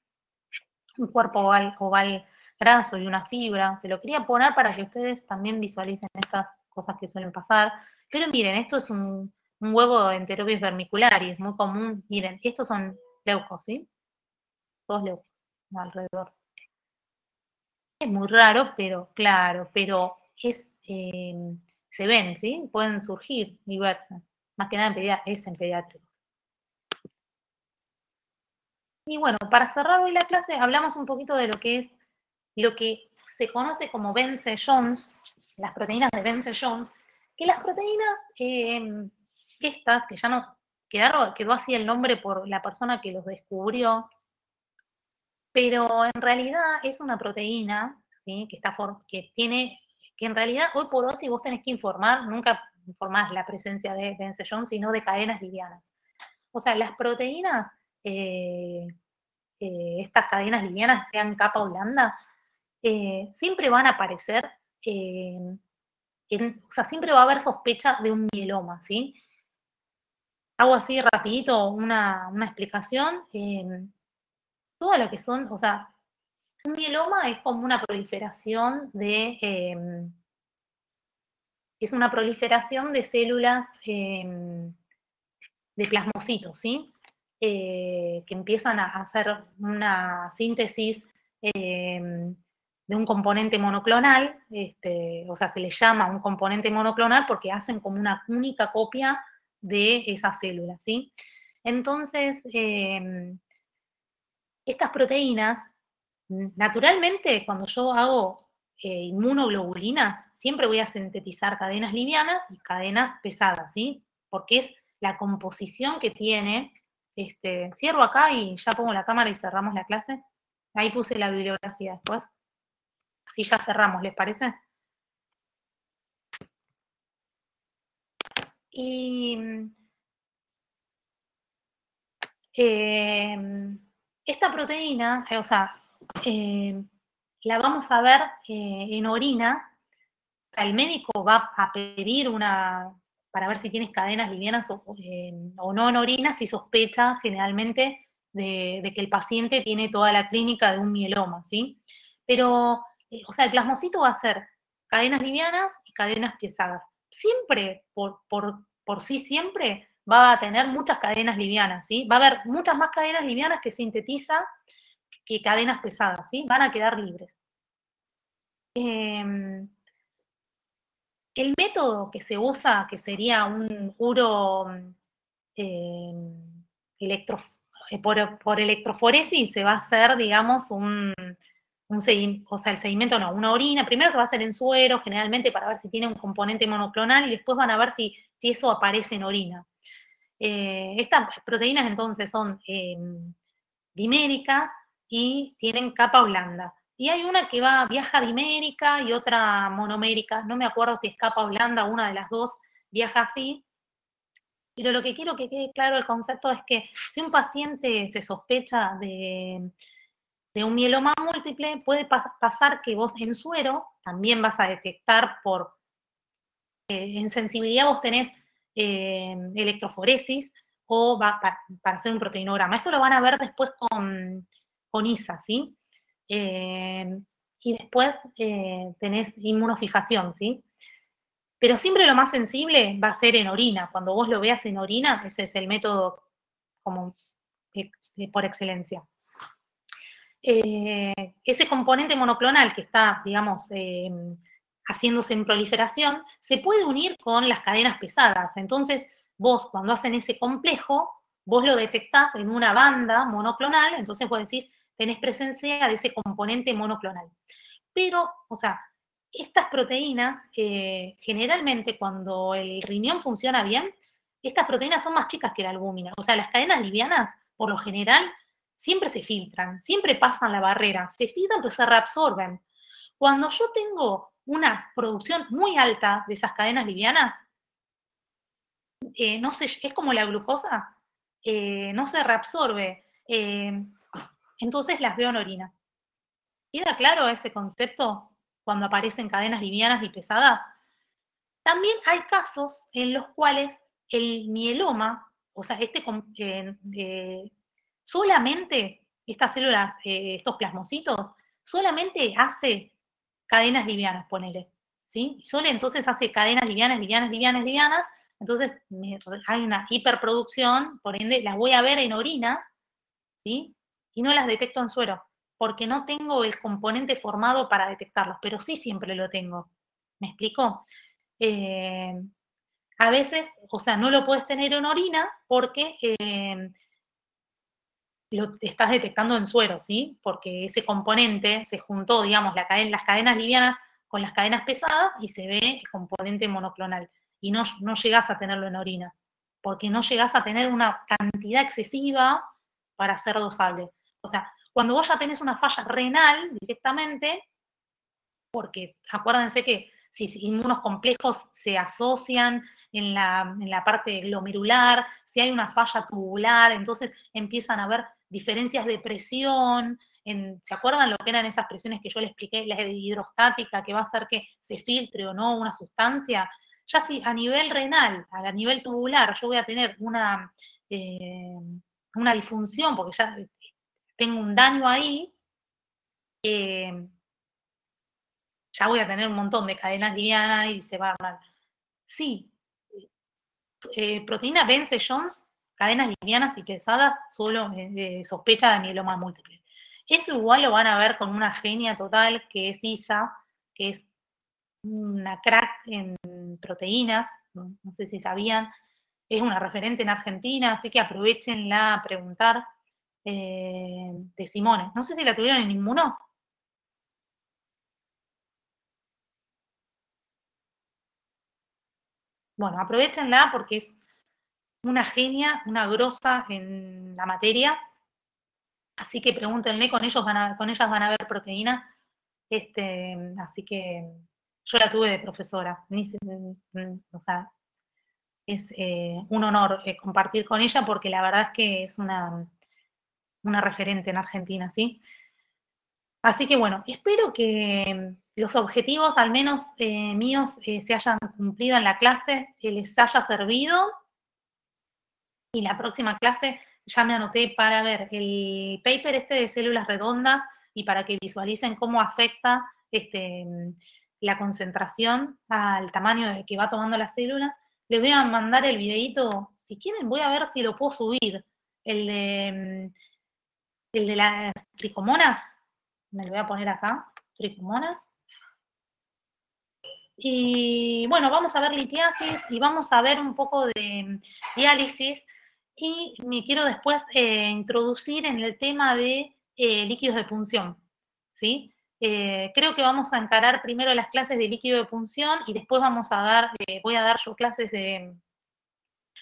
Un cuerpo oval graso y una fibra. Se lo quería poner para que ustedes también visualicen estas cosas que suelen pasar. Pero miren, esto es un huevo de Enterobius vermicularis, muy común. Miren, estos son leucos, ¿sí? Todos leucos alrededor. Es muy raro, pero claro, pero se ven, ¿sí? Pueden surgir y verse. Más que nada en pediátricos. Y bueno, para cerrar hoy la clase, hablamos un poquito de lo que se conoce como Bence-Jones, las proteínas de Bence-Jones, que las proteínas estas, que ya no quedó así el nombre por la persona que los descubrió, pero en realidad es una proteína, ¿sí? que en realidad hoy por hoy si vos tenés que informar, nunca informás la presencia de Bence-Jones, sino de cadenas livianas. O sea, las proteínas, estas cadenas livianas, sean capa o lambda, siempre van a aparecer, o sea, siempre va a haber sospecha de un mieloma, ¿sí? Hago así rapidito una explicación. Todo lo que son, o sea, un mieloma es como una proliferación es una proliferación de células de plasmocitos, ¿sí? Que empiezan a hacer una síntesis de un componente monoclonal, o sea, se le llama un componente monoclonal porque hacen como una única copia de esas células, ¿sí? Entonces, estas proteínas, naturalmente, cuando yo hago inmunoglobulinas, siempre voy a sintetizar cadenas livianas y cadenas pesadas, ¿sí? Porque es la composición que tiene. Cierro acá y ya pongo la cámara y cerramos la clase. Ahí puse la bibliografía después. Así ya cerramos, ¿les parece? Y esta proteína, o sea, la vamos a ver en orina. O sea, el médico va a pedir para ver si tienes cadenas livianas o no en orina, si sospecha generalmente de que el paciente tiene toda la clínica de un mieloma, ¿sí? Pero, o sea, el plasmocito va a ser cadenas livianas y cadenas pesadas. Siempre, por sí siempre, va a tener muchas cadenas livianas, ¿sí? Va a haber muchas más cadenas livianas que sintetiza que cadenas pesadas, ¿sí? Van a quedar libres. El método que se usa, que sería un uro por electroforesis, se va a hacer, digamos, o sea, el seguimiento no, una orina. Primero se va a hacer en suero, generalmente para ver si tiene un componente monoclonal, y después van a ver si eso aparece en orina. Estas proteínas entonces son diméricas y tienen capa blanda. Y hay una que viaja dimérica y otra monomérica. No me acuerdo si es capa blanda, una de las dos viaja así. Pero lo que quiero que quede claro el concepto es que si un paciente se sospecha de un mieloma múltiple, puede pasar que vos en suero también vas a detectar en sensibilidad vos tenés electroforesis o para hacer un proteinograma. Esto lo van a ver después con ISA, ¿sí? Y después tenés inmunofijación, ¿sí? Pero siempre lo más sensible va a ser en orina. Cuando vos lo veas en orina, ese es el método como por excelencia. Ese componente monoclonal que está, digamos, haciéndose en proliferación, se puede unir con las cadenas pesadas. Entonces, vos cuando hacen ese complejo, vos lo detectás en una banda monoclonal, entonces vos decís, tenés presencia de ese componente monoclonal. Pero, o sea, estas proteínas, generalmente cuando el riñón funciona bien, estas proteínas son más chicas que la albúmina. O sea, las cadenas livianas, por lo general, siempre se filtran, siempre pasan la barrera, se filtran pero se reabsorben. Cuando yo tengo una producción muy alta de esas cadenas livianas, no sé, es como la glucosa, no se reabsorbe, entonces las veo en orina. ¿Queda claro ese concepto cuando aparecen cadenas livianas y pesadas? También hay casos en los cuales el mieloma, o sea, solamente estas células, estos plasmocitos, solamente hace cadenas livianas, ponele, ¿sí? Solo entonces hace cadenas livianas, entonces hay una hiperproducción, por ende las voy a ver en orina, ¿sí? Y no las detecto en suero, porque no tengo el componente formado para detectarlos, pero sí siempre lo tengo. ¿Me explico? A veces, o sea, no lo puedes tener en orina porque lo estás detectando en suero, ¿sí? Porque ese componente se juntó, digamos, las cadenas livianas con las cadenas pesadas y se ve el componente monoclonal. Y no llegás a tenerlo en orina, porque no llegás a tener una cantidad excesiva para ser dosable. O sea, cuando vos ya tenés una falla renal directamente, porque acuérdense que si inmunos complejos se asocian en la parte glomerular, si hay una falla tubular, entonces empiezan a haber diferencias de presión. ¿Se acuerdan lo que eran esas presiones que yo les expliqué, la hidrostática, que va a hacer que se filtre o no una sustancia? Ya si a nivel renal, a nivel tubular, yo voy a tener una disfunción, porque ya tengo un daño ahí, ya voy a tener un montón de cadenas livianas y se va a armar. Sí, proteína Bence-Jones, cadenas livianas y pesadas, solo sospecha de mieloma múltiple. Eso igual lo van a ver con una genia total, que es Isa, que es una crack en proteínas, no sé si sabían, es una referente en Argentina, así que aprovechenla a preguntar de Simone. No sé si la tuvieron en Inmuno. Bueno, aprovechenla porque es una genia, una grosa en la materia, así que pregúntenle, con ellas van a ver proteínas, así que yo la tuve de profesora, o sea, es un honor compartir con ella porque la verdad es que es una referente en Argentina, ¿sí? Así que bueno, espero que los objetivos, al menos míos, se hayan cumplido en la clase, que les haya servido. Y la próxima clase ya me anoté para ver el paper de células redondas y para que visualicen cómo afecta la concentración al tamaño que va tomando las células. Les voy a mandar el videito, si quieren voy a ver si lo puedo subir, el de las tricomonas, me lo voy a poner acá, tricomonas. Y bueno, vamos a ver litiasis y vamos a ver un poco de diálisis. Y me quiero después introducir en el tema de líquidos de punción, ¿sí? Creo que vamos a encarar primero las clases de líquido de punción y después voy a dar yo clases de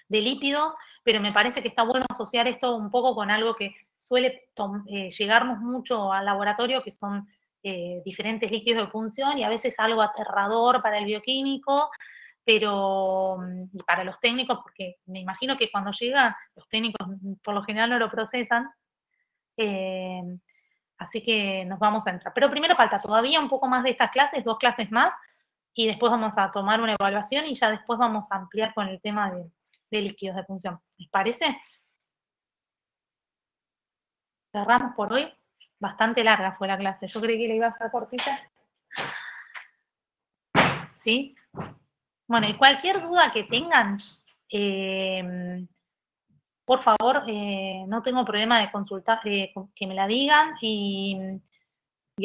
lípidos, pero me parece que está bueno asociar esto un poco con algo que suele llegarnos mucho al laboratorio, que son diferentes líquidos de punción y a veces algo aterrador para el bioquímico, pero y para los técnicos, porque me imagino que cuando llega, los técnicos por lo general no lo procesan, así que nos vamos a entrar. Pero primero falta todavía un poco más de estas clases, 2 clases más, y después vamos a tomar una evaluación y ya después vamos a ampliar con el tema de líquidos de punción. ¿Les parece? Cerramos por hoy. Bastante larga fue la clase. Yo creí que la iba a estar cortita. ¿Sí? Bueno, y cualquier duda que tengan, por favor, no tengo problema de consultar, que me la digan y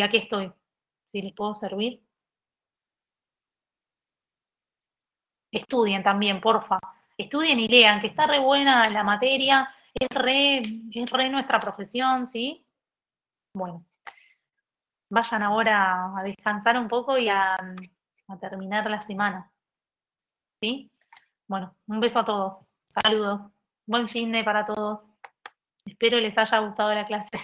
aquí estoy. Si les puedo servir. Estudien también, porfa. Estudien y lean, que está re buena la materia, es re nuestra profesión, ¿sí? Bueno, vayan ahora a descansar un poco y a terminar la semana, ¿sí? Bueno, un beso a todos. Saludos. Buen fin de para todos. Espero les haya gustado la clase.